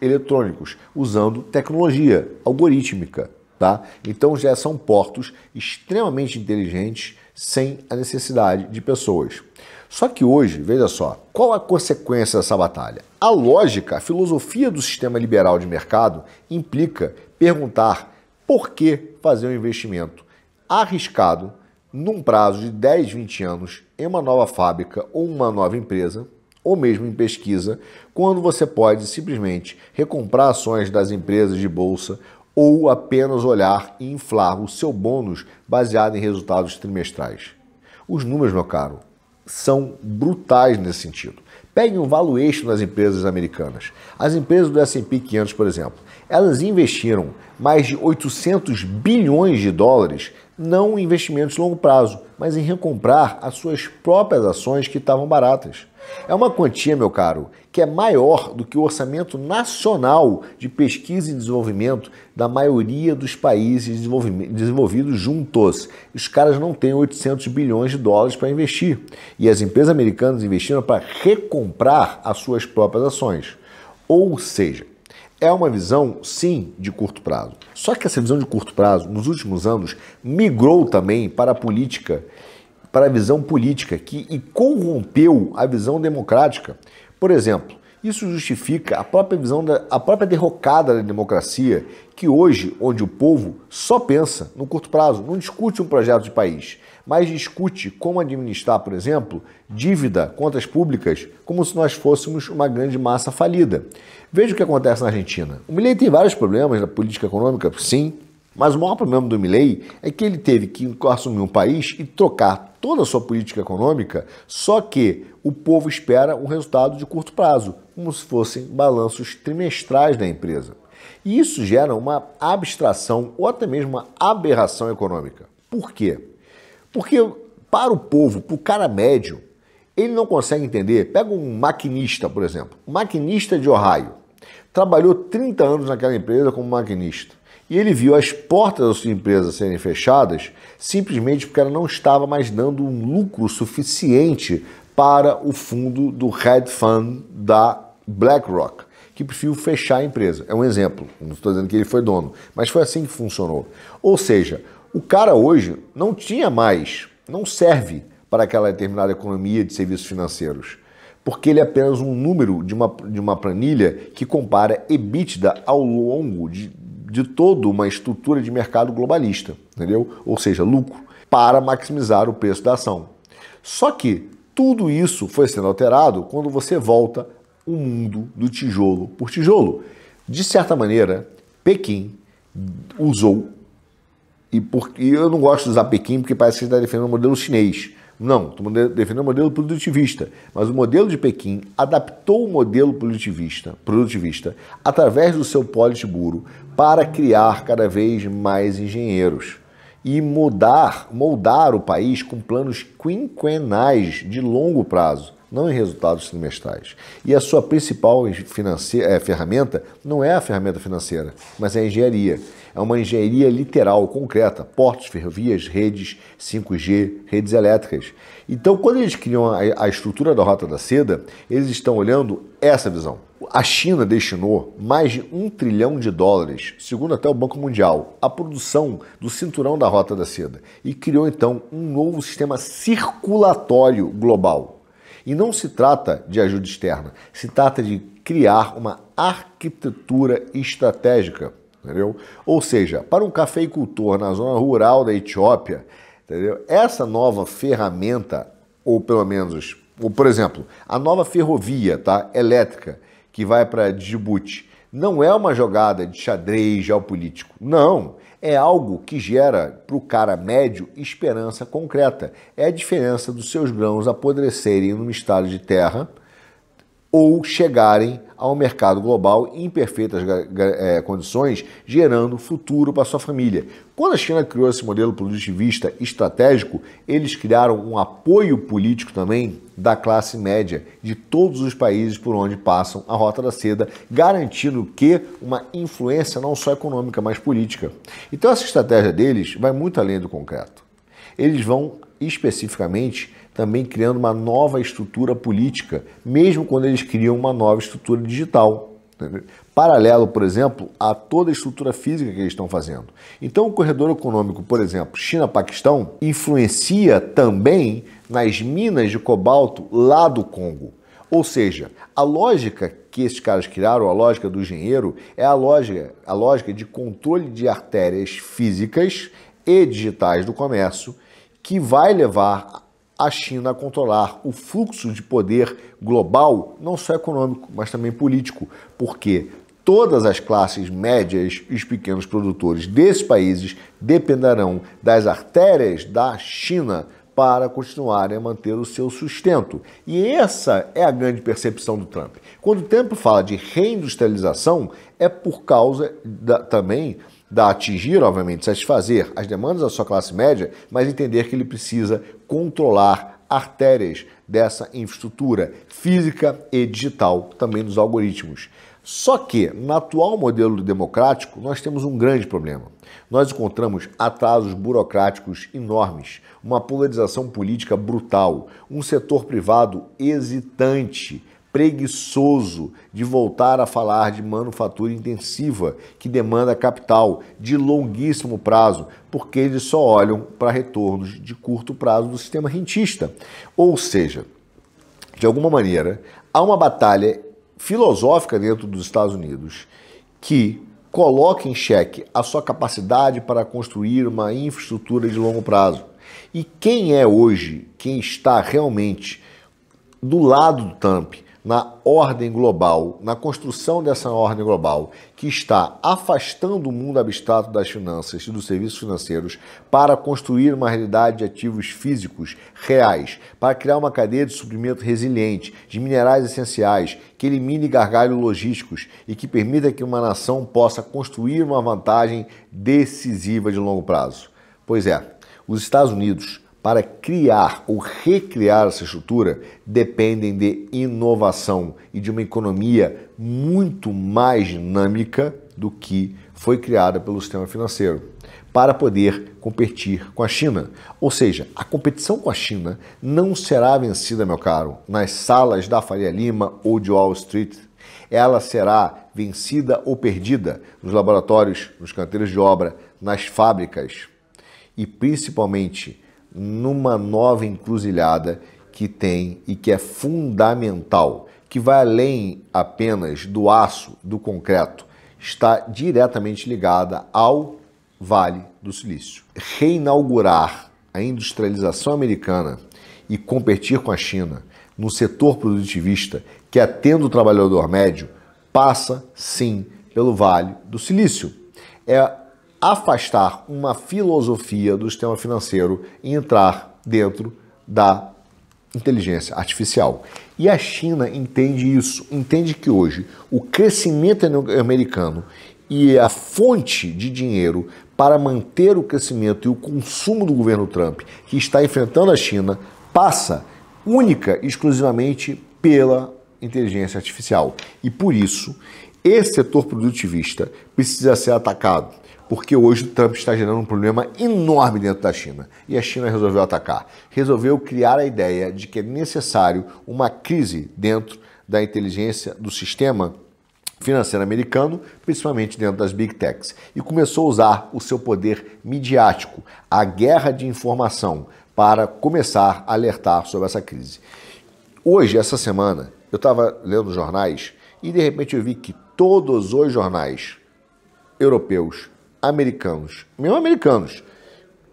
eletrônicos, usando tecnologia algorítmica, tá? Então já são portos extremamente inteligentes, sem a necessidade de pessoas. Só que hoje, veja só, qual a consequência dessa batalha? A lógica, a filosofia do sistema liberal de mercado implica perguntar por que fazer um investimento arriscado num prazo de 10, 20 anos em uma nova fábrica ou uma nova empresa, ou mesmo em pesquisa, quando você pode simplesmente recomprar ações das empresas de bolsa ou apenas olhar e inflar o seu bônus baseado em resultados trimestrais. Os números, meu caro, são brutais nesse sentido. Peguem o valuation das empresas americanas. As empresas do S&P 500, por exemplo, elas investiram mais de 800 bilhões de dólares, não em investimentos de longo prazo, mas em recomprar as suas próprias ações que estavam baratas. É uma quantia, meu caro, que é maior do que o orçamento nacional de pesquisa e desenvolvimento da maioria dos países desenvolvidos juntos. Os caras não têm 800 bilhões de dólares para investir. E as empresas americanas investiram para recomprar as suas próprias ações. Ou seja, é uma visão, sim, de curto prazo. Só que essa visão de curto prazo, nos últimos anos, migrou também para a política, para a visão política e corrompeu a visão democrática. Por exemplo, isso justifica a própria derrocada da democracia, que hoje, onde o povo só pensa no curto prazo, não discute um projeto de país, mas discute como administrar, por exemplo, dívida, contas públicas, como se nós fôssemos uma grande massa falida. Veja o que acontece na Argentina. O Milei tem vários problemas na política econômica, sim, Mas o maior problema do Milei é que ele teve que assumir um país e trocar toda a sua política econômica, só que o povo espera um resultado de curto prazo, como se fossem balanços trimestrais da empresa. E isso gera uma abstração ou até mesmo uma aberração econômica. Por quê? Porque para o povo, para o cara médio, ele não consegue entender. Pega um maquinista, por exemplo, um maquinista de Ohio, trabalhou 30 anos naquela empresa como maquinista. E ele viu as portas da sua empresa serem fechadas simplesmente porque ela não estava mais dando um lucro suficiente para o fundo do hedge fund da BlackRock, que preferiu fechar a empresa. É um exemplo, não estou dizendo que ele foi dono, mas foi assim que funcionou. Ou seja, o cara hoje não tinha mais, não serve para aquela determinada economia de serviços financeiros, porque ele é apenas um número de uma planilha que compara EBITDA ao longo de toda uma estrutura de mercado globalista, entendeu? Ou seja, lucro, para maximizar o preço da ação. Só que tudo isso foi sendo alterado quando você volta o mundo do tijolo por tijolo. De certa maneira, Pequim usou, e eu não gosto de usar Pequim porque parece que ele está defendendo o modelo chinês. Não, estou defendendo o modelo produtivista, mas o modelo de Pequim adaptou o modelo produtivista através do seu Politburo para criar cada vez mais engenheiros e moldar o país com planos quinquenais de longo prazo, não em resultados trimestrais. E a sua principal ferramenta não é a ferramenta financeira, mas é a engenharia. É uma engenharia literal, concreta, portos, ferrovias, redes 5G, redes elétricas. Então, quando eles criam a estrutura da Rota da Seda, eles estão olhando essa visão. A China destinou mais de US$ 1 trilhão, segundo até o Banco Mundial, à produção do cinturão da Rota da Seda e criou então um novo sistema circulatório global. E não se trata de ajuda externa, se trata de criar uma arquitetura estratégica, entendeu? Ou seja, para um cafeicultor na zona rural da Etiópia, entendeu? Essa nova ferramenta, ou pelo menos, por exemplo, a nova ferrovia, tá, elétrica que vai para Djibouti, não é uma jogada de xadrez geopolítico, não. É algo que gera para o cara médio esperança concreta. É a diferença dos seus grãos apodrecerem num estado de terra ou chegarem ao mercado global em perfeitas condições, gerando futuro para sua família. Quando a China criou esse modelo produtivista estratégico, eles criaram um apoio político também da classe média de todos os países por onde passam a Rota da Seda, garantindo que uma influência não só econômica, mas política. Então essa estratégia deles vai muito além do concreto. Eles vão especificamente também criando uma nova estrutura política, mesmo quando eles criam uma nova estrutura digital. Entendeu? Paralelo, por exemplo, a toda a estrutura física que eles estão fazendo. Então, o corredor econômico, por exemplo, China-Paquistão, influencia também nas minas de cobalto lá do Congo. Ou seja, a lógica que esses caras criaram, a lógica do engenheiro, é a lógica de controle de artérias físicas e digitais do comércio, que vai levar a China a controlar o fluxo de poder global, não só econômico, mas também político, porque todas as classes médias e os pequenos produtores desses países dependerão das artérias da China para continuarem a manter o seu sustento. E essa é a grande percepção do Trump. Quando o Trump fala de reindustrialização, é por causa também da atingir, obviamente, satisfazer as demandas da sua classe média, mas entender que ele precisa controlar artérias dessa infraestrutura física e digital, também dos algoritmos. Só que, no atual modelo democrático, nós temos um grande problema. Nós encontramos atrasos burocráticos enormes, uma polarização política brutal, um setor privado hesitante, preguiçoso de voltar a falar de manufatura intensiva, que demanda capital de longuíssimo prazo, porque eles só olham para retornos de curto prazo do sistema rentista. Ou seja, de alguma maneira, há uma batalha filosófica dentro dos Estados Unidos que coloca em xeque a sua capacidade para construir uma infraestrutura de longo prazo. E quem é hoje, quem está realmente do lado do Trump, na ordem global, na construção dessa ordem global, que está afastando o mundo abstrato das finanças e dos serviços financeiros para construir uma realidade de ativos físicos reais, para criar uma cadeia de suprimento resiliente, de minerais essenciais, que elimine gargalos logísticos e que permita que uma nação possa construir uma vantagem decisiva de longo prazo. Pois é, os Estados Unidos, para criar ou recriar essa estrutura, dependem de inovação e de uma economia muito mais dinâmica do que foi criada pelo sistema financeiro, para poder competir com a China. Ou seja, a competição com a China não será vencida, meu caro, nas salas da Faria Lima ou de Wall Street. Ela será vencida ou perdida nos laboratórios, nos canteiros de obra, nas fábricas e principalmente numa nova encruzilhada que tem e que é fundamental, que vai além apenas do aço, do concreto, está diretamente ligada ao Vale do Silício. Reinaugurar a industrialização americana e competir com a China no setor produtivista que atende o trabalhador médio passa, sim, pelo Vale do Silício. É afastar uma filosofia do sistema financeiro e entrar dentro da inteligência artificial. E a China entende isso, entende que hoje o crescimento americano e a fonte de dinheiro para manter o crescimento e o consumo do governo Trump, que está enfrentando a China, passa única e exclusivamente pela inteligência artificial. E por isso, esse setor produtivista precisa ser atacado. Porque hoje o Trump está gerando um problema enorme dentro da China. E a China resolveu atacar. Resolveu criar a ideia de que é necessário uma crise dentro da inteligência do sistema financeiro americano, principalmente dentro das Big Techs. E começou a usar o seu poder midiático, a guerra de informação, para começar a alertar sobre essa crise. Hoje, essa semana, eu estava lendo jornais e de repente eu vi que todos os jornais europeus, americanos, mesmo americanos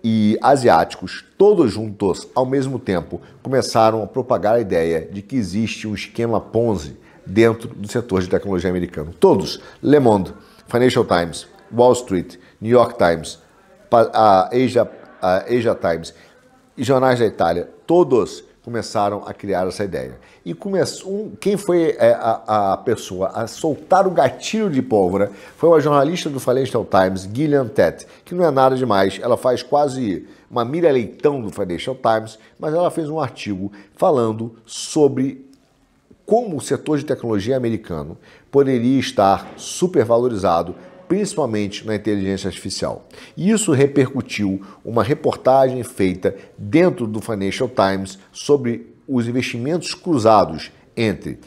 e asiáticos, todos juntos ao mesmo tempo, começaram a propagar a ideia de que existe um esquema Ponzi dentro do setor de tecnologia americano. Todos, Le Monde, Financial Times, Wall Street, New York Times, a Asia Times e jornais da Itália, todos começaram a criar essa ideia. E quem foi a pessoa a soltar o gatilho de pólvora foi uma jornalista do Financial Times, Gillian Tett, que não é nada demais, ela faz quase uma Miriam Leitão do Financial Times, mas ela fez um artigo falando sobre como o setor de tecnologia americano poderia estar supervalorizado, principalmente na inteligência artificial. E isso repercutiu uma reportagem feita dentro do Financial Times sobre os investimentos cruzados entre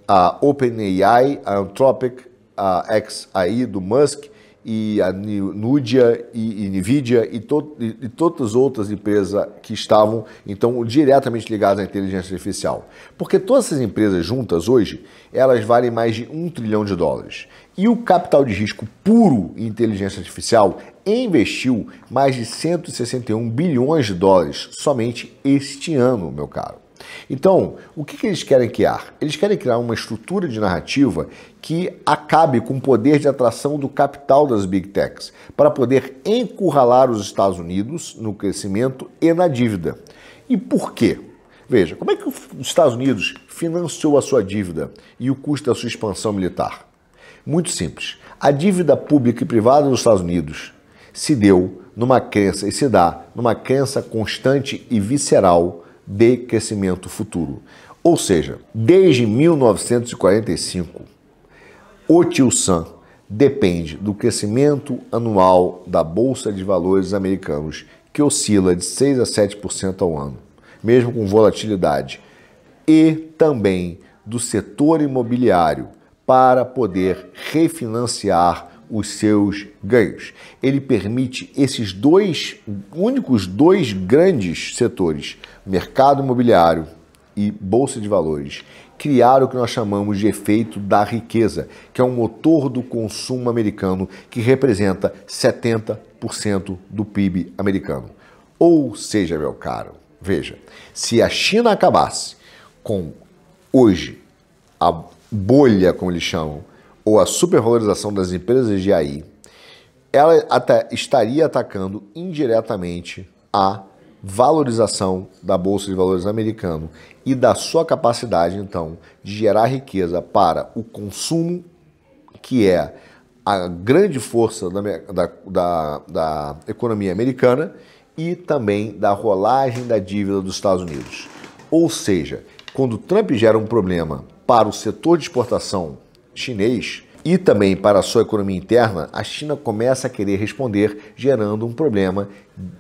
a OpenAI, a Anthropic, a xAI do Musk e a Nvidia e Nvidia e todas as outras empresas que estavam, então, diretamente ligadas à inteligência artificial. Porque todas essas empresas juntas hoje, elas valem mais de $1 trilhão. E o capital de risco puro em inteligência artificial investiu mais de $161 bilhões somente este ano, meu caro. Então, o que eles querem criar? Eles querem criar uma estrutura de narrativa que acabe com o poder de atração do capital das Big Techs, para poder encurralar os Estados Unidos no crescimento e na dívida. E por quê? Veja, como é que os Estados Unidos financiou a sua dívida e o custo da sua expansão militar? Muito simples. A dívida pública e privada dos Estados Unidos se deu numa crença, e se dá numa crença constante e visceral de crescimento futuro. Ou seja, desde 1945, o Tio Sam depende do crescimento anual da Bolsa de Valores americanos, que oscila de 6 a 7% ao ano, mesmo com volatilidade, e também do setor imobiliário para poder refinanciar os seus ganhos. Ele permite esses únicos dois grandes setores, mercado imobiliário e bolsa de valores, criar o que nós chamamos de efeito da riqueza, que é um motor do consumo americano que representa 70% do PIB americano. Ou seja, meu caro, veja, se a China acabasse com hoje a bolha, como eles chamam, ou a supervalorização das empresas de AI, ela até estaria atacando indiretamente a valorização da Bolsa de Valores americano e da sua capacidade, então, de gerar riqueza para o consumo, que é a grande força da economia americana, e também da rolagem da dívida dos Estados Unidos. Ou seja, quando Trump gera um problema para o setor de exportação chinês e também para a sua economia interna, a China começa a querer responder, gerando um problema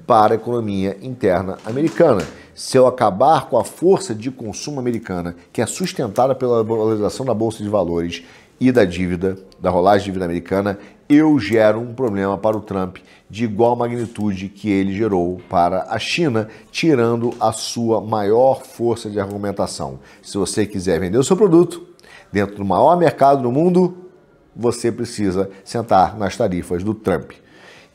para a economia interna americana. Se eu acabar com a força de consumo americana, que é sustentada pela valorização da Bolsa de Valores e da dívida, da rolagem de dívida americana, eu gero um problema para o Trump de igual magnitude que ele gerou para a China, tirando a sua maior força de argumentação. Se você quiser vender o seu produto dentro do maior mercado do mundo, você precisa sentar nas tarifas do Trump.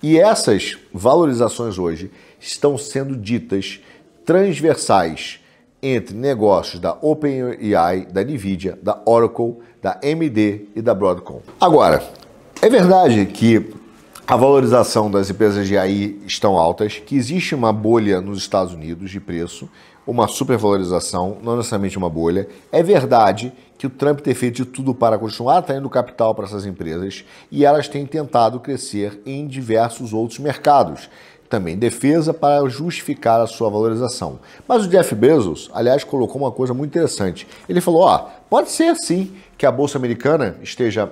E essas valorizações hoje estão sendo ditas transversais entre negócios da OpenAI, da NVIDIA, da Oracle, da AMD e da Broadcom. Agora, é verdade que a valorização das empresas de AI estão altas, que existe uma bolha nos Estados Unidos de preço, uma supervalorização, não necessariamente uma bolha. É verdade que o Trump tem feito de tudo para continuar atraindo capital para essas empresas e elas têm tentado crescer em diversos outros mercados. Também defesa para justificar a sua valorização. Mas o Jeff Bezos, aliás, colocou uma coisa muito interessante. Ele falou, pode ser sim que a Bolsa Americana esteja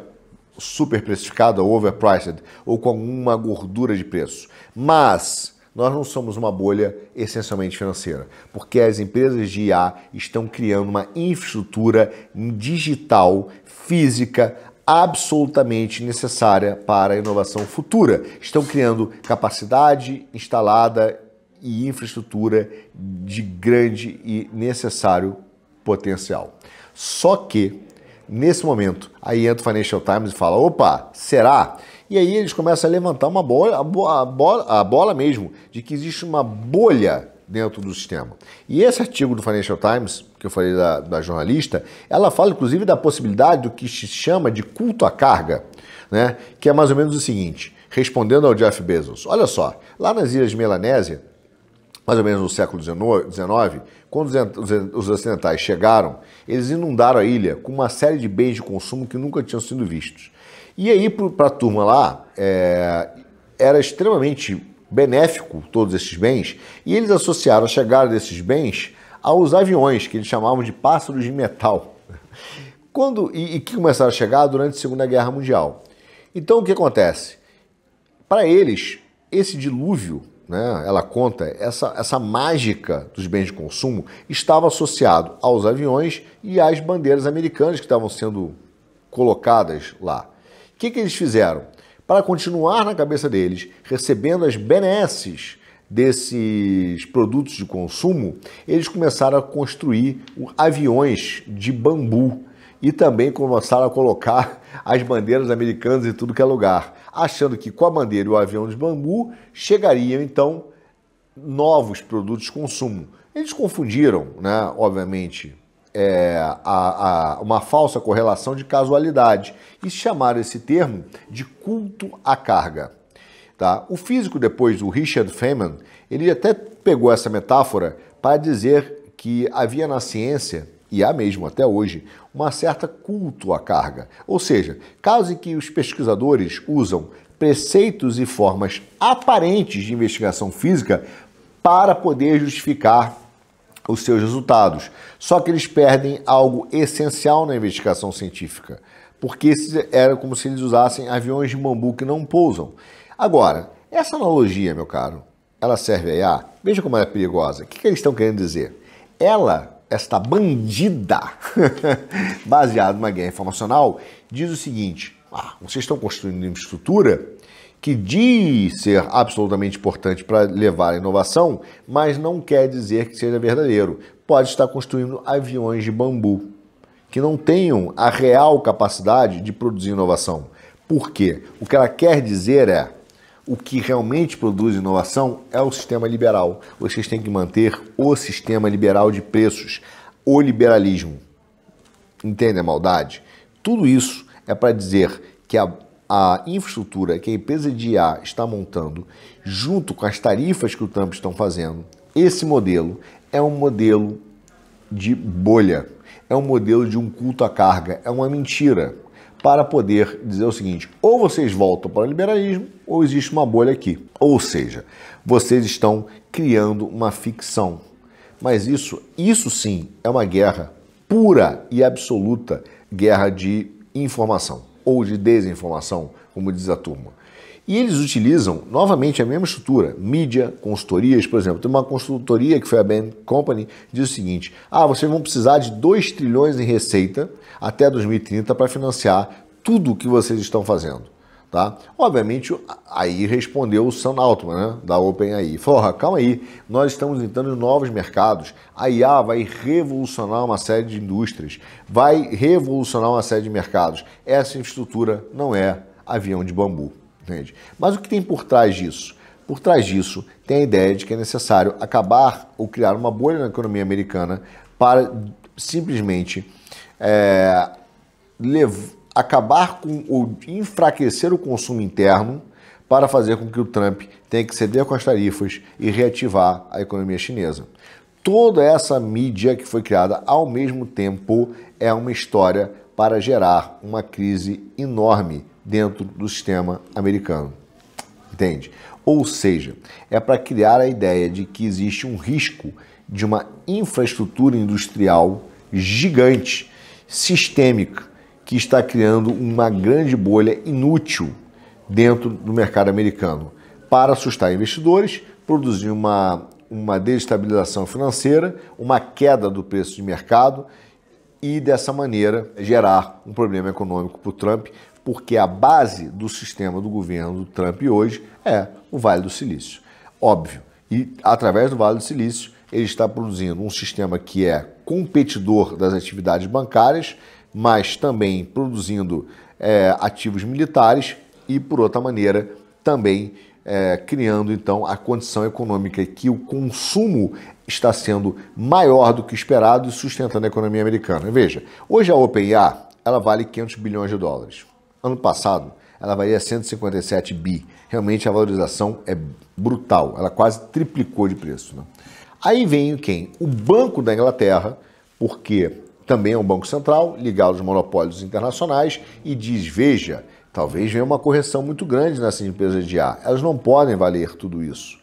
super precificada, overpriced, ou com alguma gordura de preço. Mas nós não somos uma bolha essencialmente financeira, porque as empresas de IA estão criando uma infraestrutura digital, física, absolutamente necessária para a inovação futura. Estão criando capacidade instalada e infraestrutura de grande e necessário potencial. Só que, nesse momento, aí entra o Financial Times e fala, opa, será? E aí eles começam a levantar uma a bola mesmo, de que existe uma bolha dentro do sistema. E esse artigo do Financial Times, que eu falei da jornalista, ela fala inclusive da possibilidade do que se chama de culto à carga, né? Que é mais ou menos o seguinte, respondendo ao Jeff Bezos, olha só, lá nas Ilhas de Melanésia, mais ou menos no século XIX, quando os ocidentais chegaram, eles inundaram a ilha com uma série de bens de consumo que nunca tinham sido vistos. E aí, para a turma lá, era extremamente benéfico todos esses bens, e eles associaram a chegada desses bens aos aviões, que eles chamavam de pássaros de metal, que começaram a chegar durante a Segunda Guerra Mundial. Então, o que acontece? Para eles, esse dilúvio, né, ela conta, essa mágica dos bens de consumo estava associado aos aviões e às bandeiras americanas que estavam sendo colocadas lá. O que eles fizeram? Para continuar na cabeça deles, recebendo as benesses desses produtos de consumo, eles começaram a construir aviões de bambu e também começaram a colocar as bandeiras americanas em tudo que é lugar, achando que com a bandeira e o avião de bambu chegariam então novos produtos de consumo. Eles confundiram, né, obviamente, uma falsa correlação de casualidade e chamaram esse termo de culto à carga. Tá? O físico depois, o Richard Feynman, ele até pegou essa metáfora para dizer que havia na ciência, e há mesmo até hoje, uma certa culto à carga. Ou seja, caso em que os pesquisadores usam preceitos e formas aparentes de investigação física para poder justificar os seus resultados. Só que eles perdem algo essencial na investigação científica, porque era como se eles usassem aviões de bambu que não pousam. Agora, essa analogia, meu caro, ela serve a IA? Veja como ela é perigosa. O que eles estão querendo dizer? Esta bandida, baseada numa guerra informacional, diz o seguinte, vocês estão construindo uma infraestrutura que diz ser absolutamente importante para levar a inovação, mas não quer dizer que seja verdadeiro. Pode estar construindo aviões de bambu, que não tenham a real capacidade de produzir inovação. Por quê? O que ela quer dizer é, o que realmente produz inovação é o sistema liberal. Vocês têm que manter o sistema liberal de preços, o liberalismo. Entende a maldade? Tudo isso é para dizer que a infraestrutura que a empresa de IA está montando, junto com as tarifas que o Trump estão fazendo, esse modelo é um modelo de bolha, é um modelo de um culto à carga, é uma mentira, para poder dizer o seguinte: ou vocês voltam para o liberalismo, ou existe uma bolha aqui. Ou seja, vocês estão criando uma ficção. Mas isso sim é uma guerra pura e absoluta, guerra de informação ou de desinformação, como diz a turma. E eles utilizam novamente a mesma estrutura, mídia, consultorias. Por exemplo, tem uma consultoria que foi a Bain Company, diz o seguinte: vocês vão precisar de 2 trilhões em receita até 2030 para financiar tudo o que vocês estão fazendo. Tá? Obviamente, aí respondeu o Sam Altman, né, da OpenAI. Falou: calma aí, nós estamos entrando em novos mercados, a IA vai revolucionar uma série de indústrias, vai revolucionar uma série de mercados. Essa infraestrutura não é avião de bambu, entende? Mas o que tem por trás disso? Por trás disso tem a ideia de que é necessário acabar ou criar uma bolha na economia americana para simplesmente acabar com ou enfraquecer o consumo interno para fazer com que o Trump tenha que ceder com as tarifas e reativar a economia chinesa. Toda essa mídia que foi criada ao mesmo tempo é uma história para gerar uma crise enorme dentro do sistema americano. Entende? Ou seja, é para criar a ideia de que existe um risco de uma infraestrutura industrial gigante, sistêmica, que está criando uma grande bolha inútil dentro do mercado americano para assustar investidores, produzir uma desestabilização financeira, uma queda do preço de mercado e, dessa maneira, gerar um problema econômico para o Trump, porque a base do sistema do governo do Trump hoje é o Vale do Silício. Óbvio. E, através do Vale do Silício, ele está produzindo um sistema que é competidor das atividades bancárias, mas também produzindo ativos militares e, por outra maneira, também criando, então, a condição econômica que o consumo está sendo maior do que esperado e sustentando a economia americana. Veja, hoje a OpenAI, ela vale 500 bilhões de dólares. Ano passado, ela valia 157 bi. Realmente a valorização é brutal, ela quase triplicou de preço, né? Aí vem quem? O Banco da Inglaterra, porque também é um banco central, ligado aos monopólios internacionais, e diz: veja, talvez venha uma correção muito grande nessas empresas de IA. Elas não podem valer tudo isso.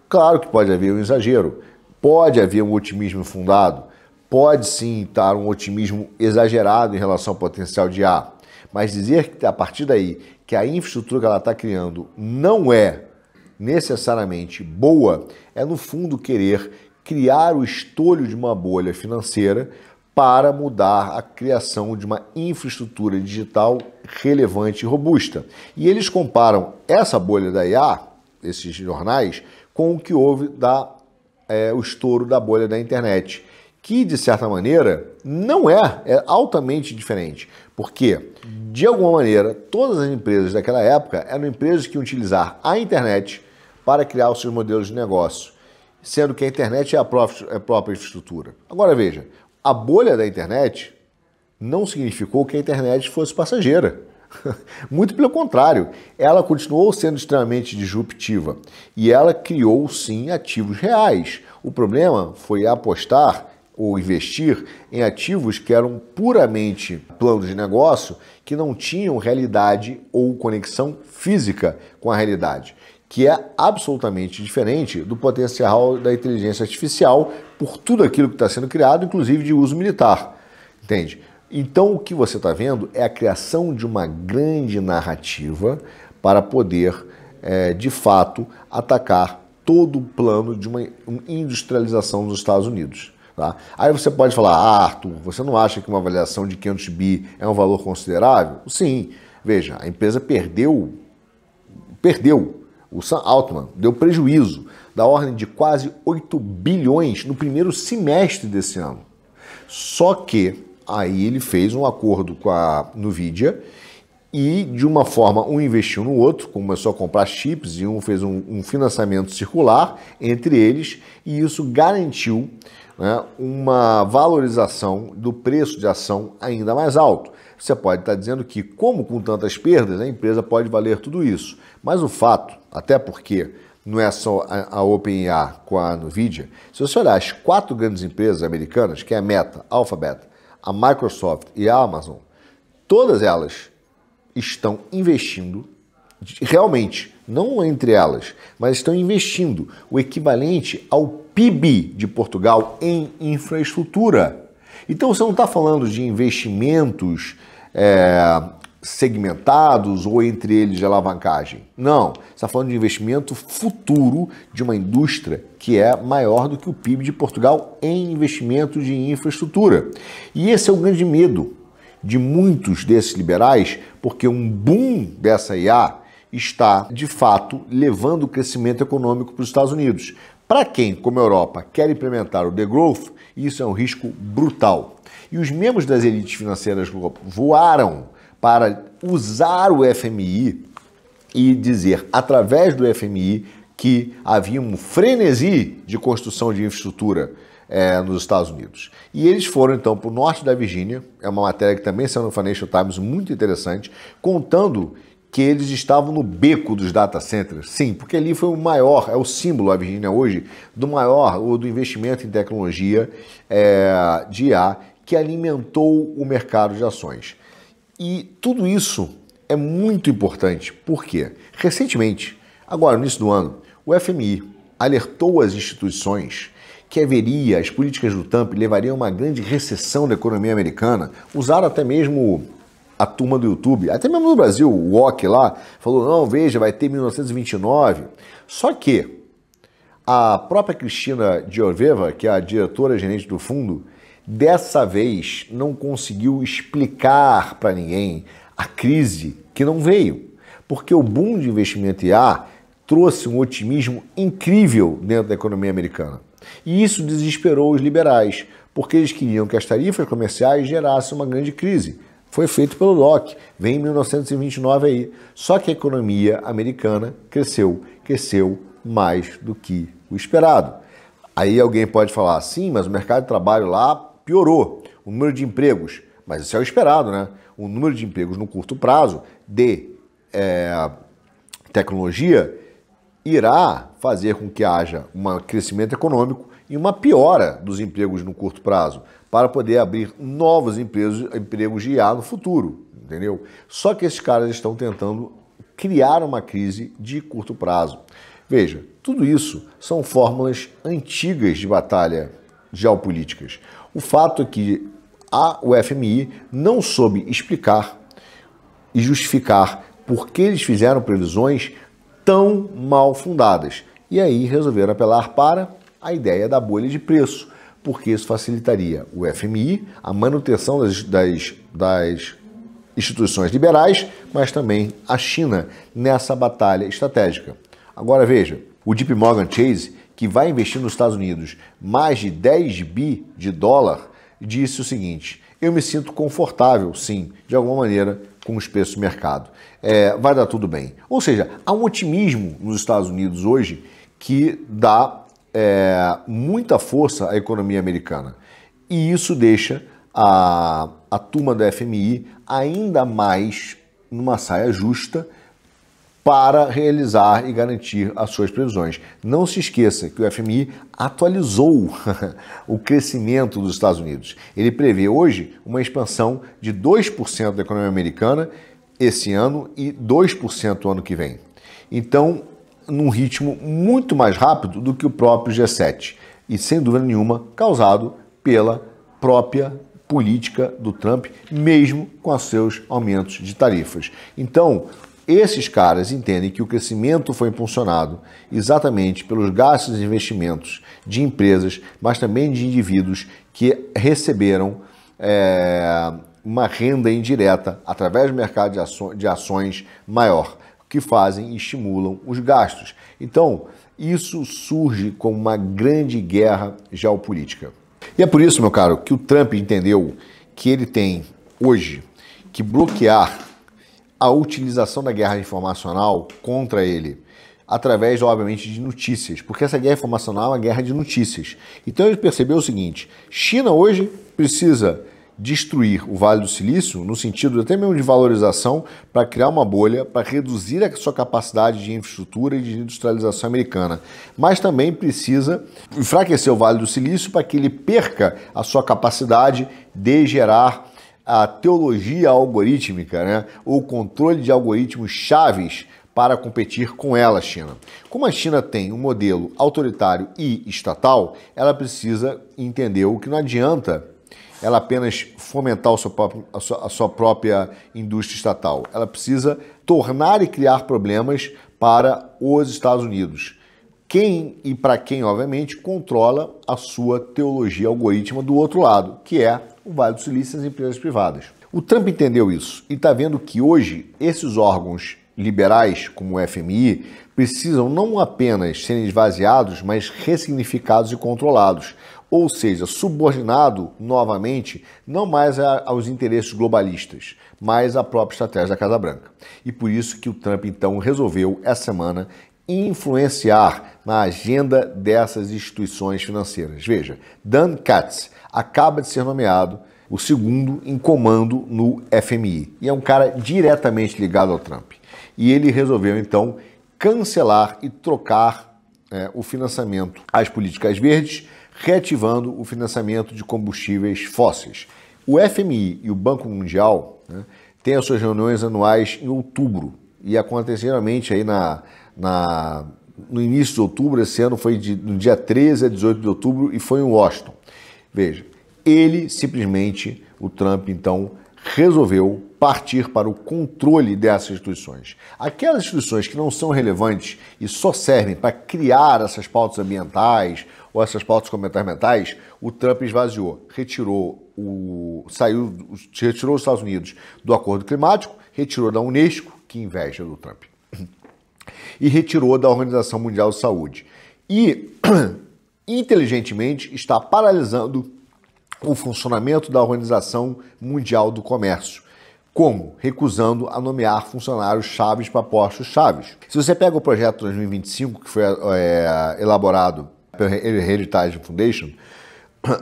Claro que pode haver um exagero, pode haver um otimismo infundado, pode sim estar um otimismo exagerado em relação ao potencial de IA, mas dizer que a partir daí que a infraestrutura que ela está criando não é necessariamente boa, é no fundo querer criar o estolho de uma bolha financeira para mudar a criação de uma infraestrutura digital relevante e robusta. E eles comparam essa bolha da IA, esses jornais, com o que houve o estouro da bolha da internet, que, de certa maneira, não é altamente diferente, porque, de alguma maneira, todas as empresas daquela época eram empresas que iam utilizar a internet para criar os seus modelos de negócio, sendo que a internet é a própria infraestrutura. Agora veja, a bolha da internet não significou que a internet fosse passageira. Muito pelo contrário, ela continuou sendo extremamente disruptiva e ela criou, sim, ativos reais. O problema foi apostar ou investir em ativos que eram puramente planos de negócio que não tinham realidade ou conexão física com a realidade, que é absolutamente diferente do potencial da inteligência artificial por tudo aquilo que está sendo criado, inclusive de uso militar, entende? Então o que você está vendo é a criação de uma grande narrativa para poder, de fato, atacar todo o plano de uma industrialização dos Estados Unidos. Tá? Aí você pode falar: Arthur, você não acha que uma avaliação de 500 bi é um valor considerável? Sim, veja, a empresa perdeu. O Sam Altman deu prejuízo da ordem de quase 8 bilhões no primeiro semestre desse ano. Só que aí ele fez um acordo com a NVIDIA e, de uma forma, um investiu no outro, começou a comprar chips e um fez um financiamento circular entre eles, e isso garantiu né, uma valorização do preço de ação ainda mais alto. Você pode estar dizendo que, como com tantas perdas, a empresa pode valer tudo isso. Mas o fato, até porque não é só a OpenAI com a NVIDIA, se você olhar as 4 grandes empresas americanas, que é a Meta, a Alphabet, a Microsoft e a Amazon, todas elas estão investindo, realmente, não entre elas, mas estão investindo o equivalente ao PIB de Portugal em infraestrutura. Então você não está falando de investimentos segmentados ou entre eles de alavancagem. Não, você está falando de investimento futuro de uma indústria que é maior do que o PIB de Portugal em investimentos de infraestrutura. E esse é o grande medo de muitos desses liberais, porque um boom dessa IA está, de fato, levando o crescimento econômico para os Estados Unidos. Para quem, como a Europa, quer implementar o degrowth, isso é um risco brutal. E os membros das elites financeiras voaram para usar o FMI e dizer, através do FMI, que havia um frenesi de construção de infraestrutura nos Estados Unidos. E eles foram, então, para o norte da Virgínia, é uma matéria que também saiu no Financial Times, muito interessante, contando que eles estavam no beco dos data centers. Sim, porque ali foi o maior, é o símbolo, a Virgínia hoje, do maior, ou do investimento em tecnologia de IA, que alimentou o mercado de ações. E tudo isso é muito importante, porque recentemente, agora no início do ano, o FMI alertou as instituições que as políticas do Trump levariam a uma grande recessão da economia americana. Usaram até mesmo a turma do YouTube, até mesmo no Brasil, o Wok lá, falou, não, veja, vai ter 1929. Só que a própria Cristina Georgieva, que é a diretora-gerente do fundo, dessa vez não conseguiu explicar para ninguém a crise que não veio, porque o boom de investimento em IA trouxe um otimismo incrível dentro da economia americana. E isso desesperou os liberais, porque eles queriam que as tarifas comerciais gerassem uma grande crise. Foi feito pelo Locke, vem em 1929 aí. Só que a economia americana cresceu mais do que o esperado. Aí alguém pode falar, sim, mas o mercado de trabalho lá piorou, o número de empregos, mas isso é o esperado, né? O número de empregos no curto prazo de tecnologia irá fazer com que haja um crescimento econômico e uma piora dos empregos no curto prazo, para poder abrir novos empregos de IA no futuro, entendeu? Só que esses caras estão tentando criar uma crise de curto prazo. Veja, tudo isso são fórmulas antigas de batalha geopolíticas. O fato é que o FMI não soube explicar e justificar por que eles fizeram previsões tão mal fundadas. E aí resolveram apelar para a ideia da bolha de preço, porque isso facilitaria o FMI, a manutenção das instituições liberais, mas também a China nessa batalha estratégica. Agora veja, o JP Morgan Chase, que vai investir nos Estados Unidos mais de 10 bi de dólar, disse o seguinte, eu me sinto confortável, sim, de alguma maneira, com os preços do mercado. Vai dar tudo bem. Ou seja, há um otimismo nos Estados Unidos hoje que dá muita força à economia americana. E isso deixa a turma da FMI ainda mais numa saia justa para realizar e garantir as suas previsões. Não se esqueça que o FMI atualizou o crescimento dos Estados Unidos. Ele prevê hoje uma expansão de 2% da economia americana esse ano e 2% ano que vem. Então, num ritmo muito mais rápido do que o próprio G7. E, sem dúvida nenhuma, causado pela própria política do Trump, mesmo com os seus aumentos de tarifas. Então, esses caras entendem que o crescimento foi impulsionado exatamente pelos gastos e investimentos de empresas, mas também de indivíduos que receberam uma renda indireta através do mercado de ações maior, que fazem e estimulam os gastos. Então, isso surge como uma grande guerra geopolítica. E é por isso, meu caro, que o Trump entendeu que ele tem hoje que bloquear a utilização da guerra informacional contra ele através, obviamente, de notícias, porque essa guerra informacional é uma guerra de notícias. Então ele percebeu o seguinte: China hoje precisa destruir o Vale do Silício, no sentido até mesmo de valorização, para criar uma bolha, para reduzir a sua capacidade de infraestrutura e de industrialização americana. Mas também precisa enfraquecer o Vale do Silício para que ele perca a sua capacidade de gerar a teologia algorítmica, né? O controle de algoritmos chaves para competir com ela, a China. Como a China tem um modelo autoritário e estatal, ela precisa entender que não adianta ela apenas fomentar a sua própria indústria estatal. Ela precisa tornar e criar problemas para os Estados Unidos. Quem e para quem, obviamente, controla a sua teologia algorítmica do outro lado, que é o Vale do Silício e as empresas privadas. O Trump entendeu isso e está vendo que hoje esses órgãos liberais, como o FMI, precisam não apenas serem esvaziados, mas ressignificados e controlados. Ou seja, subordinado novamente, não mais aos interesses globalistas, mas à própria estratégia da Casa Branca. E por isso que o Trump, então, resolveu, essa semana, influenciar na agenda dessas instituições financeiras. Veja, Dan Katz acaba de ser nomeado o segundo em comando no FMI. E é um cara diretamente ligado ao Trump. E ele resolveu, então, cancelar e trocar o financiamento às políticas verdes, reativando o financiamento de combustíveis fósseis. O FMI e o Banco Mundial, né, têm as suas reuniões anuais em outubro e acontece geralmente aí no início de outubro. Esse ano foi no dia 13 a 18 de outubro e foi em Washington. Veja, o Trump, então, resolveu partir para o controle dessas instituições. Aquelas instituições que não são relevantes e só servem para criar essas pautas ambientais ou essas pautas comportamentais, o Trump esvaziou, retirou os Estados Unidos do Acordo Climático, retirou da Unesco, que inveja do Trump, e retirou da Organização Mundial de Saúde. E, inteligentemente, está paralisando o funcionamento da Organização Mundial do Comércio. Como? Recusando a nomear funcionários chaves para postos chaves. Se você pega o projeto 2025, que foi elaborado pela Heritage Foundation,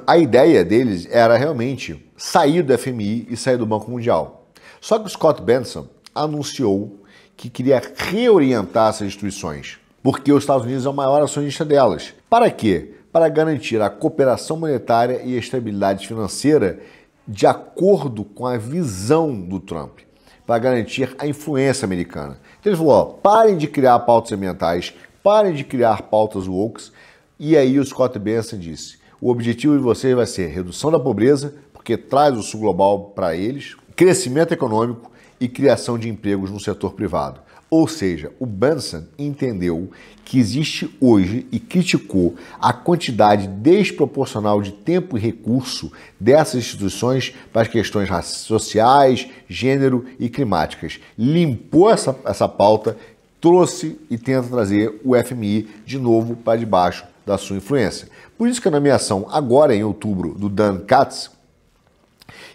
a ideia deles era realmente sair do FMI e sair do Banco Mundial. Só que o Scott Bessent anunciou que queria reorientar essas instituições, porque os Estados Unidos é o maior acionista delas. Para quê? Para garantir a cooperação monetária e a estabilidade financeira de acordo com a visão do Trump, para garantir a influência americana. Então ele falou, parem de criar pautas ambientais, parem de criar pautas woke. E aí o Scott Bessent disse, o objetivo de vocês vai ser redução da pobreza, porque traz o sul global para eles, crescimento econômico e criação de empregos no setor privado. Ou seja, o Bessent entendeu que existe hoje e criticou a quantidade desproporcional de tempo e recurso dessas instituições para as questões sociais, gênero e climáticas. Limpou essa pauta, trouxe e tenta trazer o FMI de novo para debaixo da sua influência. Por isso que a nomeação agora em outubro do Dan Katz,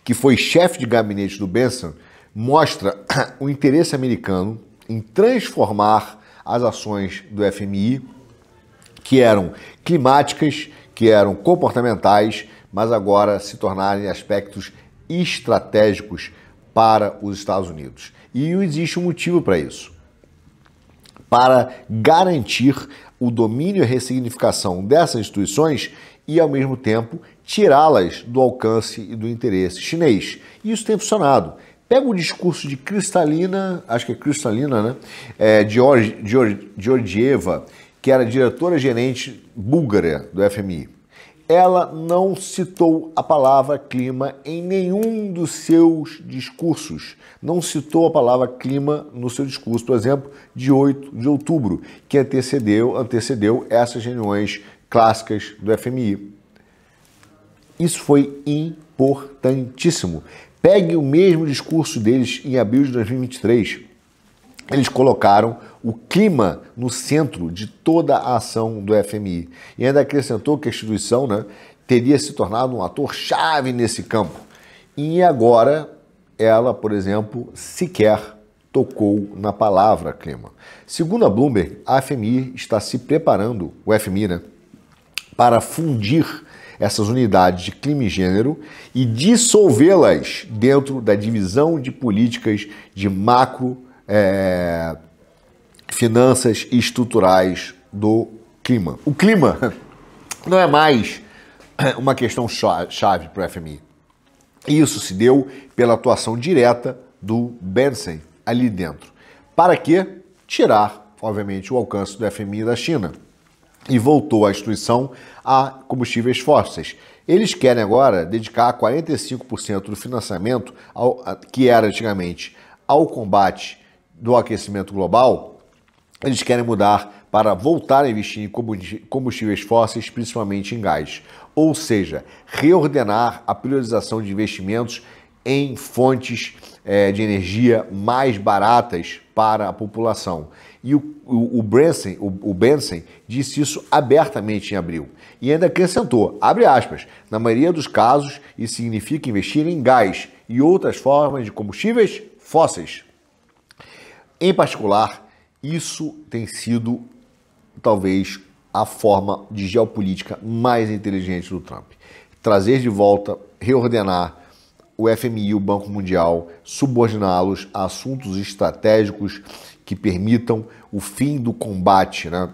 que foi chefe de gabinete do Bessent, mostra o interesse americano em transformar as ações do FMI, que eram climáticas, que eram comportamentais, mas agora se tornarem aspectos estratégicos para os Estados Unidos. E existe um motivo para isso. Para garantir o domínio e ressignificação dessas instituições e, ao mesmo tempo, tirá-las do alcance e do interesse chinês. E isso tem funcionado. Pega o discurso de Kristalina, acho que é Kristalina, né? Georgieva, que era diretora-gerente búlgara do FMI. Ela não citou a palavra clima em nenhum dos seus discursos. Não citou a palavra clima no seu discurso, por exemplo, de 8 de outubro, que antecedeu essas reuniões clássicas do FMI. Isso foi importantíssimo. Pegue o mesmo discurso deles em abril de 2023. Eles colocaram o clima no centro de toda a ação do FMI. E ainda acrescentou que a instituição, né, teria se tornado um ator-chave nesse campo. E agora ela, por exemplo, sequer tocou na palavra clima. Segundo a Bloomberg, a FMI está se preparando, o FMI, né, para fundir essas unidades de clima e gênero e dissolvê-las dentro da divisão de políticas de macro, finanças e estruturais do clima. O clima não é mais uma questão chave para o FMI. Isso se deu pela atuação direta do Bensen ali dentro. Para quê? Tirar, obviamente, o alcance do FMI da China. E voltou a instituição a combustíveis fósseis. Eles querem agora dedicar 45% do financiamento, que era antigamente, ao combate do aquecimento global. Eles querem mudar para voltar a investir em combustíveis fósseis, principalmente em gás. Ou seja, reordenar a priorização de investimentos em fontes de energia mais baratas para a população. E o Bensen disse isso abertamente em abril. E ainda acrescentou, abre aspas, na maioria dos casos isso significa investir em gás e outras formas de combustíveis fósseis. Em particular, isso tem sido talvez a forma de geopolítica mais inteligente do Trump. Trazer de volta, reordenar o FMI e o Banco Mundial, subordiná-los a assuntos estratégicos que permitam o fim do combate, né?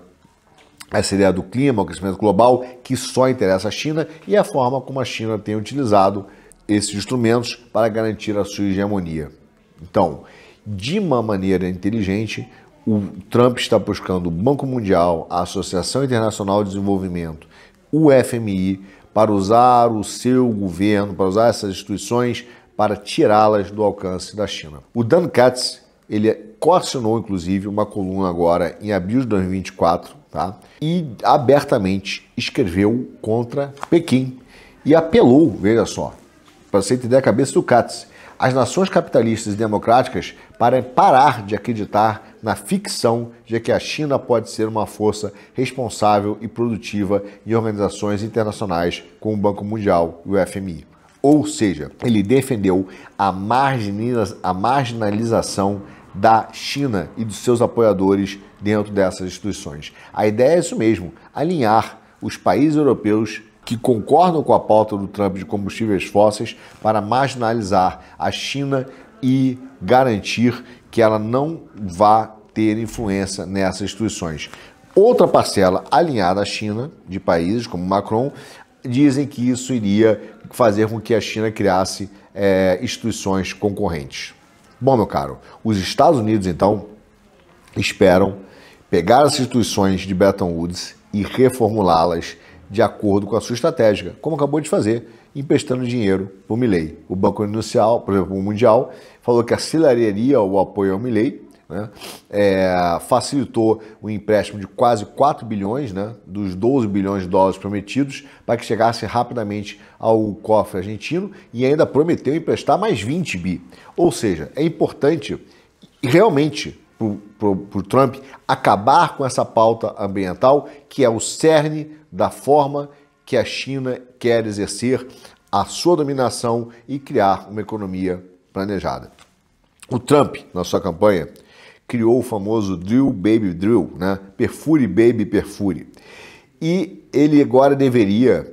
Essa ideia do clima, o aquecimento global, que só interessa à China, e a forma como a China tem utilizado esses instrumentos para garantir a sua hegemonia. Então, de uma maneira inteligente, o Trump está buscando o Banco Mundial, a Associação Internacional de Desenvolvimento, o FMI, para usar o seu governo, para usar essas instituições, para tirá-las do alcance da China. O Dan Katz, ele coassinou, inclusive, uma coluna agora em abril de 2024, tá? E abertamente escreveu contra Pequim e apelou, veja só, para você entender a cabeça do Katz, as nações capitalistas e democráticas para parar de acreditar na ficção de que a China pode ser uma força responsável e produtiva em organizações internacionais como o Banco Mundial e o FMI. Ou seja, ele defendeu a marginalização da China e dos seus apoiadores dentro dessas instituições. A ideia é isso mesmo, alinhar os países europeus que concordam com a pauta do Trump de combustíveis fósseis para marginalizar a China e garantir que ela não vá ter influência nessas instituições. Outra parcela alinhada à China, de países como Macron, dizem que isso iria fazer com que a China criasse instituições concorrentes. Bom, meu caro, os Estados Unidos, então, esperam pegar as instituições de Bretton Woods e reformulá-las de acordo com a sua estratégia, como acabou de fazer, emprestando dinheiro para o Milei. O Banco Mundial, por exemplo, o Mundial, falou que aceleraria o apoio ao Milei, né? Facilitou o empréstimo de quase 4 bilhões, né, dos 12 bilhões de dólares prometidos, para que chegasse rapidamente ao cofre argentino, e ainda prometeu emprestar mais 20 bi. Ou seja, é importante realmente para o Trump acabar com essa pauta ambiental, que é o cerne da forma que a China quer exercer a sua dominação e criar uma economia planejada. O Trump, na sua campanha, criou o famoso Drill Baby Drill, né? Perfure Baby Perfure. E ele agora deveria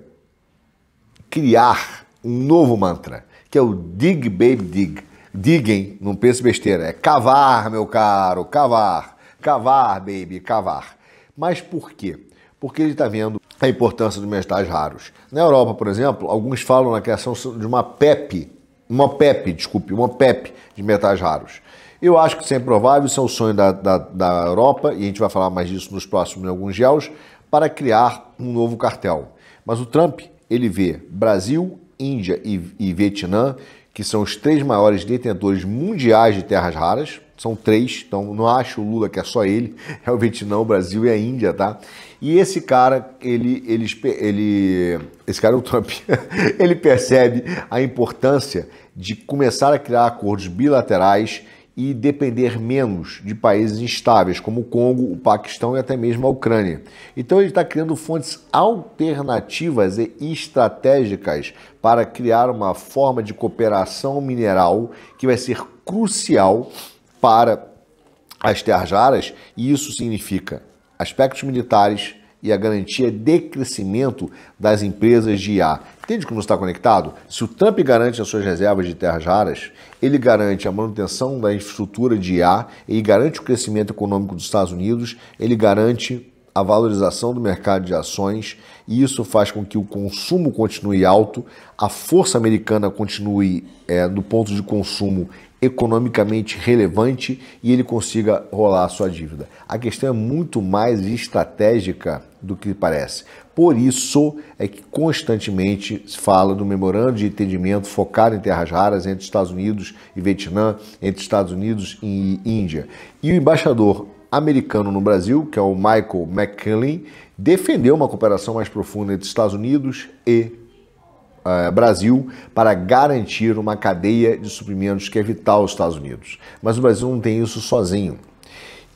criar um novo mantra, que é o Dig Baby Dig. Diguem, não pense besteira, é cavar, meu caro, cavar. Cavar, baby, cavar. Mas por quê? Porque ele está vendo a importância dos metais raros. Na Europa, por exemplo, alguns falam na criação de uma PEP de metais raros. Eu acho que isso é improvável, isso é o sonho da Europa, e a gente vai falar mais disso nos próximos alguns dias, para criar um novo cartel. Mas o Trump, ele vê Brasil, Índia e Vietnã, que são os 3 maiores detentores mundiais de terras raras. São 3, então não acho o Lula que é só ele, é o Vietnã, o Brasil e a Índia, tá? E esse cara, esse cara é o Trump, ele percebe a importância de começar a criar acordos bilaterais e depender menos de países instáveis, como o Congo, o Paquistão e até mesmo a Ucrânia. Então ele está criando fontes alternativas e estratégicas para criar uma forma de cooperação mineral que vai ser crucial para as terras raras, e isso significa aspectos militares e a garantia de crescimento das empresas de IA. Entende como está conectado? Se o Trump garante as suas reservas de terras raras, ele garante a manutenção da infraestrutura de IA, ele garante o crescimento econômico dos Estados Unidos, ele garante a valorização do mercado de ações, e isso faz com que o consumo continue alto, a força americana continue no ponto de consumo economicamente relevante e ele consiga rolar a sua dívida. A questão é muito mais estratégica do que parece. Por isso é que constantemente se fala do memorando de entendimento focado em terras raras entre Estados Unidos e Vietnã, entre Estados Unidos e Índia. E o embaixador americano no Brasil, que é o Michael McKinley, defendeu uma cooperação mais profunda entre Estados Unidos e Brasil para garantir uma cadeia de suprimentos que é vital aos Estados Unidos. Mas o Brasil não tem isso sozinho.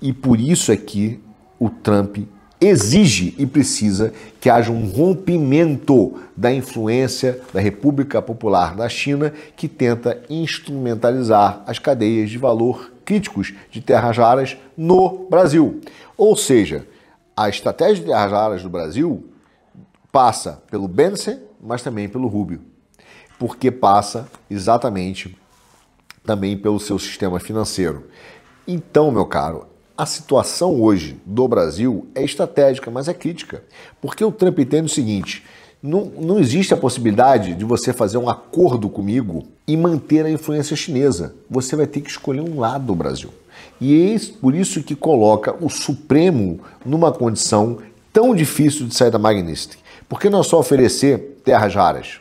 E por isso é que o Trump exige e precisa que haja um rompimento da influência da República Popular da China, que tenta instrumentalizar as cadeias de valor críticos de terras raras no Brasil. Ou seja, a estratégia de terras raras do Brasil passa pelo Bennett, mas também pelo Rubio, porque passa exatamente também pelo seu sistema financeiro. Então, meu caro, a situação hoje do Brasil é estratégica, mas é crítica, porque o Trump entende o seguinte: não existe a possibilidade de você fazer um acordo comigo e manter a influência chinesa. Você vai ter que escolher um lado do Brasil. E é por isso que coloca o Supremo numa condição tão difícil de sair da Magnitsky. Porque não é só oferecer terras raras,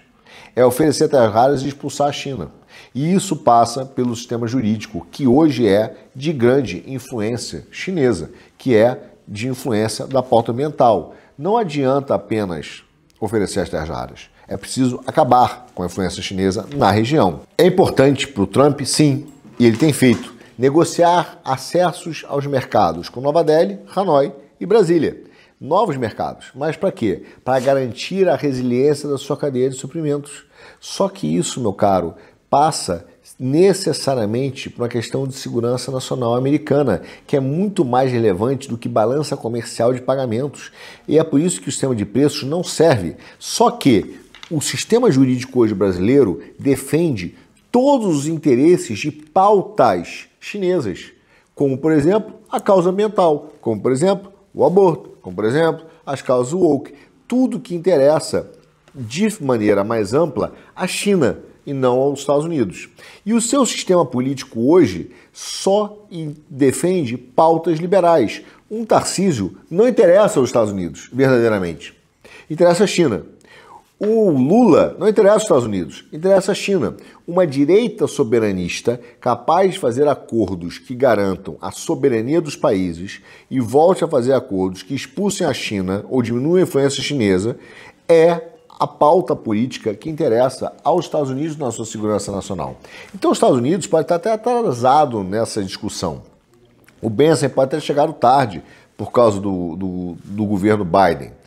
é oferecer terras raras e expulsar a China. E isso passa pelo sistema jurídico, que hoje é de grande influência chinesa, que é de influência da pauta ambiental. Não adianta apenas oferecer as terras raras, é preciso acabar com a influência chinesa na região. É importante para o Trump, sim, e ele tem feito, negociar acessos aos mercados com Nova Delhi, Hanoi e Brasília. Novos mercados. Mas para quê? Para garantir a resiliência da sua cadeia de suprimentos. Só que isso, meu caro, passa necessariamente por uma questão de segurança nacional americana, que é muito mais relevante do que balança comercial de pagamentos. E é por isso que o sistema de preços não serve. Só que o sistema jurídico hoje brasileiro defende todos os interesses de pautas chinesas, como, por exemplo, a causa ambiental, como, por exemplo, o aborto, como, por exemplo, as causas woke. Tudo que interessa de maneira mais ampla à China e não aos Estados Unidos. E o seu sistema político hoje só defende pautas liberais. Um Tarcísio não interessa aos Estados Unidos, verdadeiramente. Interessa a China. O Lula não interessa aos Estados Unidos, interessa a China. Uma direita soberanista capaz de fazer acordos que garantam a soberania dos países e volte a fazer acordos que expulsem a China ou diminuam a influência chinesa é a pauta política que interessa aos Estados Unidos na sua segurança nacional. Então os Estados Unidos podem estar até atrasado nessa discussão. O Bennett pode ter chegado tarde por causa do governo Biden.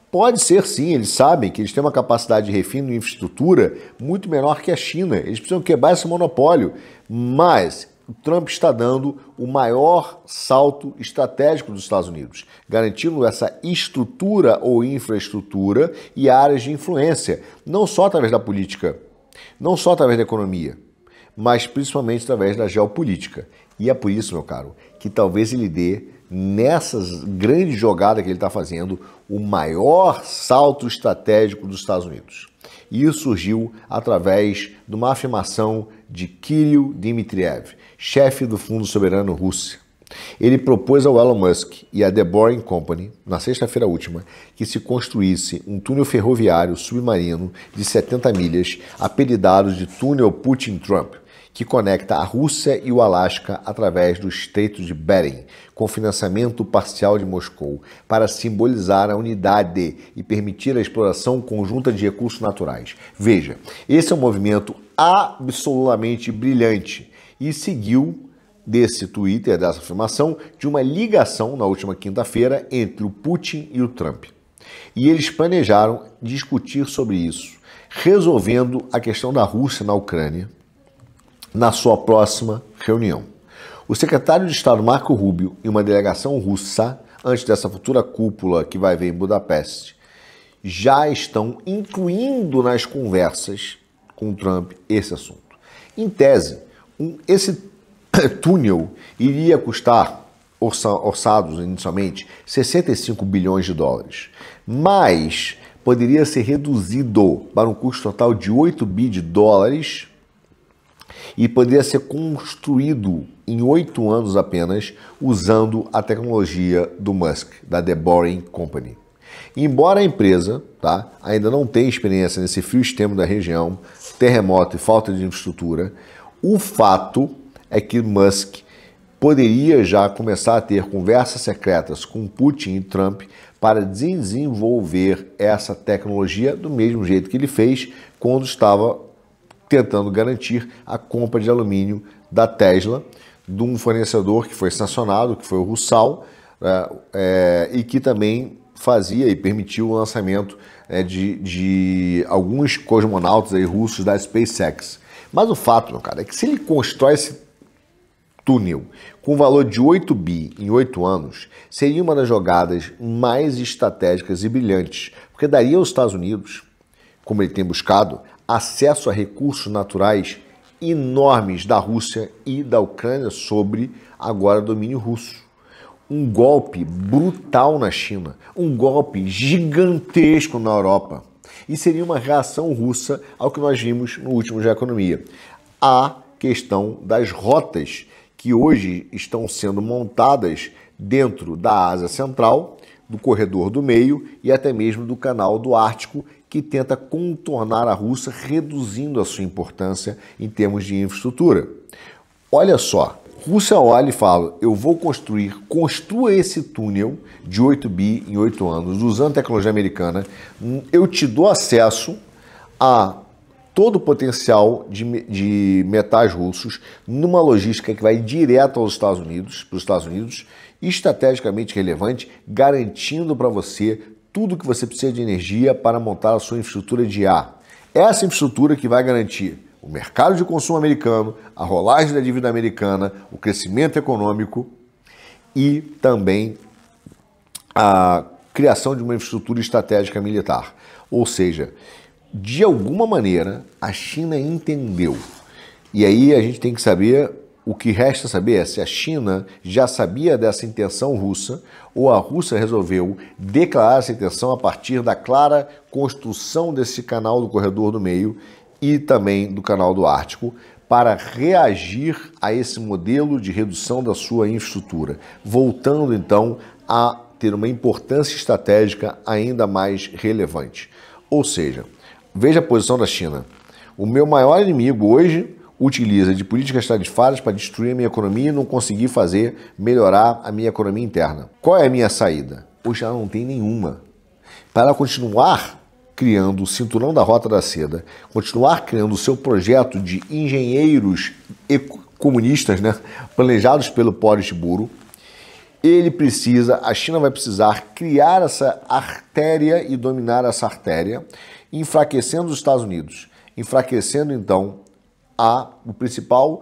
Pode ser sim, eles sabem que eles têm uma capacidade de refino e infraestrutura muito menor que a China. Eles precisam quebrar esse monopólio, mas o Trump está dando o maior salto estratégico dos Estados Unidos, garantindo essa estrutura ou infraestrutura e áreas de influência, não só através da política, não só através da economia, mas principalmente através da geopolítica. E é por isso, meu caro, que talvez ele dê, nessas grandes jogadas que ele está fazendo, o maior salto estratégico dos Estados Unidos. E isso surgiu através de uma afirmação de Kirill Dmitriev, chefe do Fundo Soberano Rússia. Ele propôs ao Elon Musk e à The Boring Company, na sexta-feira última, que se construísse um túnel ferroviário submarino de 70 milhas, apelidado de Túnel Putin-Trump, que conecta a Rússia e o Alasca através do Estreito de Bering, com financiamento parcial de Moscou, para simbolizar a unidade e permitir a exploração conjunta de recursos naturais. Veja, esse é um movimento absolutamente brilhante e seguiu desse Twitter, dessa afirmação, de uma ligação na última quinta-feira entre o Putin e o Trump. E eles planejaram discutir sobre isso, resolvendo a questão da Rússia na Ucrânia, na sua próxima reunião. O secretário de Estado Marco Rubio e uma delegação russa, antes dessa futura cúpula que vai ver em Budapeste, já estão incluindo nas conversas com Trump esse assunto. Em tese, esse túnel iria custar, orçados inicialmente, 65 bilhões de dólares, mas poderia ser reduzido para um custo total de 8 bi de dólares e poderia ser construído em 8 anos apenas, usando a tecnologia do Musk, da The Boring Company. Embora a empresa ainda não tenha experiência nesse frio extremo da região, terremoto e falta de infraestrutura, o fato é que Musk poderia já começar a ter conversas secretas com Putin e Trump para desenvolver essa tecnologia do mesmo jeito que ele fez quando estava tentando garantir a compra de alumínio da Tesla, de um fornecedor que foi sancionado, que foi o Rusal, e que também fazia e permitiu o lançamento de alguns cosmonautas aí russos da SpaceX. Mas o fato, meu cara, é que se ele constrói esse túnel com valor de 8 bi em 8 anos, seria uma das jogadas mais estratégicas e brilhantes, porque daria aos Estados Unidos, como ele tem buscado, acesso a recursos naturais enormes da Rússia e da Ucrânia sobre agora domínio russo. Um golpe brutal na China, um golpe gigantesco na Europa. E seria uma reação russa ao que nós vimos no último Dia Economia. A questão das rotas que hoje estão sendo montadas dentro da Ásia Central, do Corredor do Meio e até mesmo do Canal do Ártico, que tenta contornar a Rússia, reduzindo a sua importância em termos de infraestrutura. Olha só, Rússia olha e fala, eu vou construa esse túnel de 8 bi em 8 anos, usando tecnologia americana, eu te dou acesso a todo o potencial de metais russos numa logística que vai direto aos Estados Unidos, para os Estados Unidos, estrategicamente relevante, garantindo para você tudo que você precisa de energia para montar a sua infraestrutura de ar. Essa infraestrutura que vai garantir o mercado de consumo americano, a rolagem da dívida americana, o crescimento econômico e também a criação de uma infraestrutura estratégica militar. Ou seja, de alguma maneira, a China entendeu. E aí a gente tem que saber, o que resta saber é se a China já sabia dessa intenção russa ou a Rússia resolveu declarar essa intenção a partir da clara construção desse canal do Corredor do Meio e também do Canal do Ártico para reagir a esse modelo de redução da sua infraestrutura, voltando então a ter uma importância estratégica ainda mais relevante. Ou seja, veja a posição da China. O meu maior inimigo hoje utiliza de políticas tarifárias para destruir a minha economia e não conseguir melhorar a minha economia interna. Qual é a minha saída? Hoje ela não tem nenhuma. Para ela continuar criando o cinturão da Rota da Seda, continuar criando o seu projeto de engenheiros comunistas, planejados pelo Politburo, a China vai precisar criar essa artéria e dominar essa artéria, enfraquecendo os Estados Unidos, enfraquecendo então o principal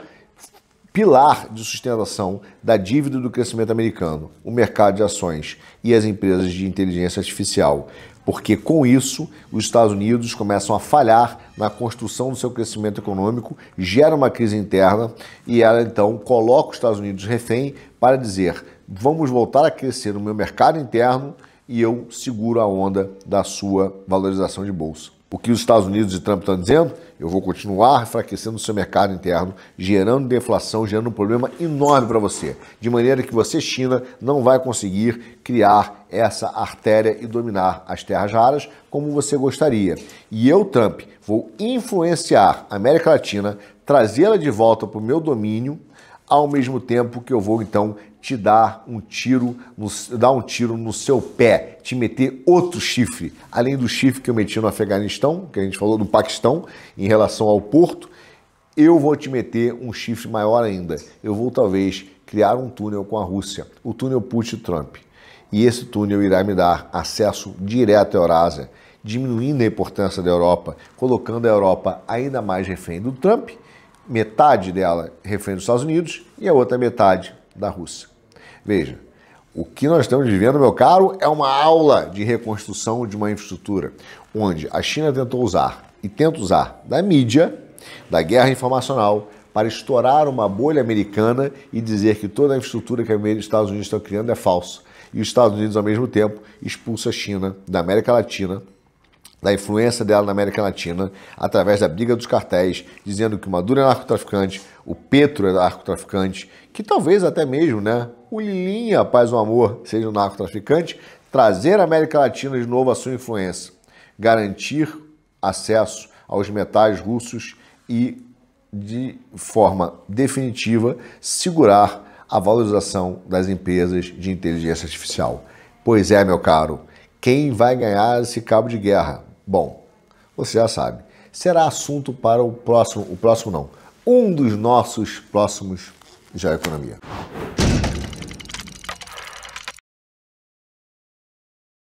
pilar de sustentação da dívida e do crescimento americano, o mercado de ações e as empresas de inteligência artificial, porque com isso os Estados Unidos começam a falhar na construção do seu crescimento econômico, gera uma crise interna e ela então coloca os Estados Unidos refém para dizer, vamos voltar a crescer no meu mercado interno e eu seguro a onda da sua valorização de bolsa. O que os Estados Unidos e Trump estão dizendo? Eu vou continuar enfraquecendo o seu mercado interno, gerando deflação, gerando um problema enorme para você. De maneira que você, China, não vai conseguir criar essa artéria e dominar as terras raras como você gostaria. E eu, Trump, vou influenciar a América Latina, trazê-la de volta para o meu domínio, ao mesmo tempo que eu vou, então, te dar um tiro no seu pé, te meter outro chifre, além do chifre que eu meti no Afeganistão, que a gente falou do Paquistão, em relação ao porto, eu vou te meter um chifre maior ainda. Eu vou, talvez, criar um túnel com a Rússia, o túnel Putin-Trump. E esse túnel irá me dar acesso direto à Eurásia, diminuindo a importância da Europa, colocando a Europa ainda mais refém do Trump, metade dela referente aos Estados Unidos e a outra metade da Rússia. Veja, o que nós estamos vivendo, meu caro, é uma aula de reconstrução de uma infraestrutura, onde a China tentou usar e tenta usar da mídia, da guerra informacional, para estourar uma bolha americana e dizer que toda a infraestrutura que os Estados Unidos estão criando é falsa. E os Estados Unidos, ao mesmo tempo, expulsa a China da América Latina, da influência dela na América Latina, através da briga dos cartéis, dizendo que o Maduro é narcotraficante, o Petro é narcotraficante, que talvez até mesmo, né, o Lilinha, Paz e Amor, seja um narcotraficante, trazer a América Latina de novo à sua influência, garantir acesso aos metais russos e, de forma definitiva, segurar a valorização das empresas de inteligência artificial. Pois é, meu caro, quem vai ganhar esse cabo de guerra? Bom, você já sabe, será assunto para um dos nossos próximos Já Economia.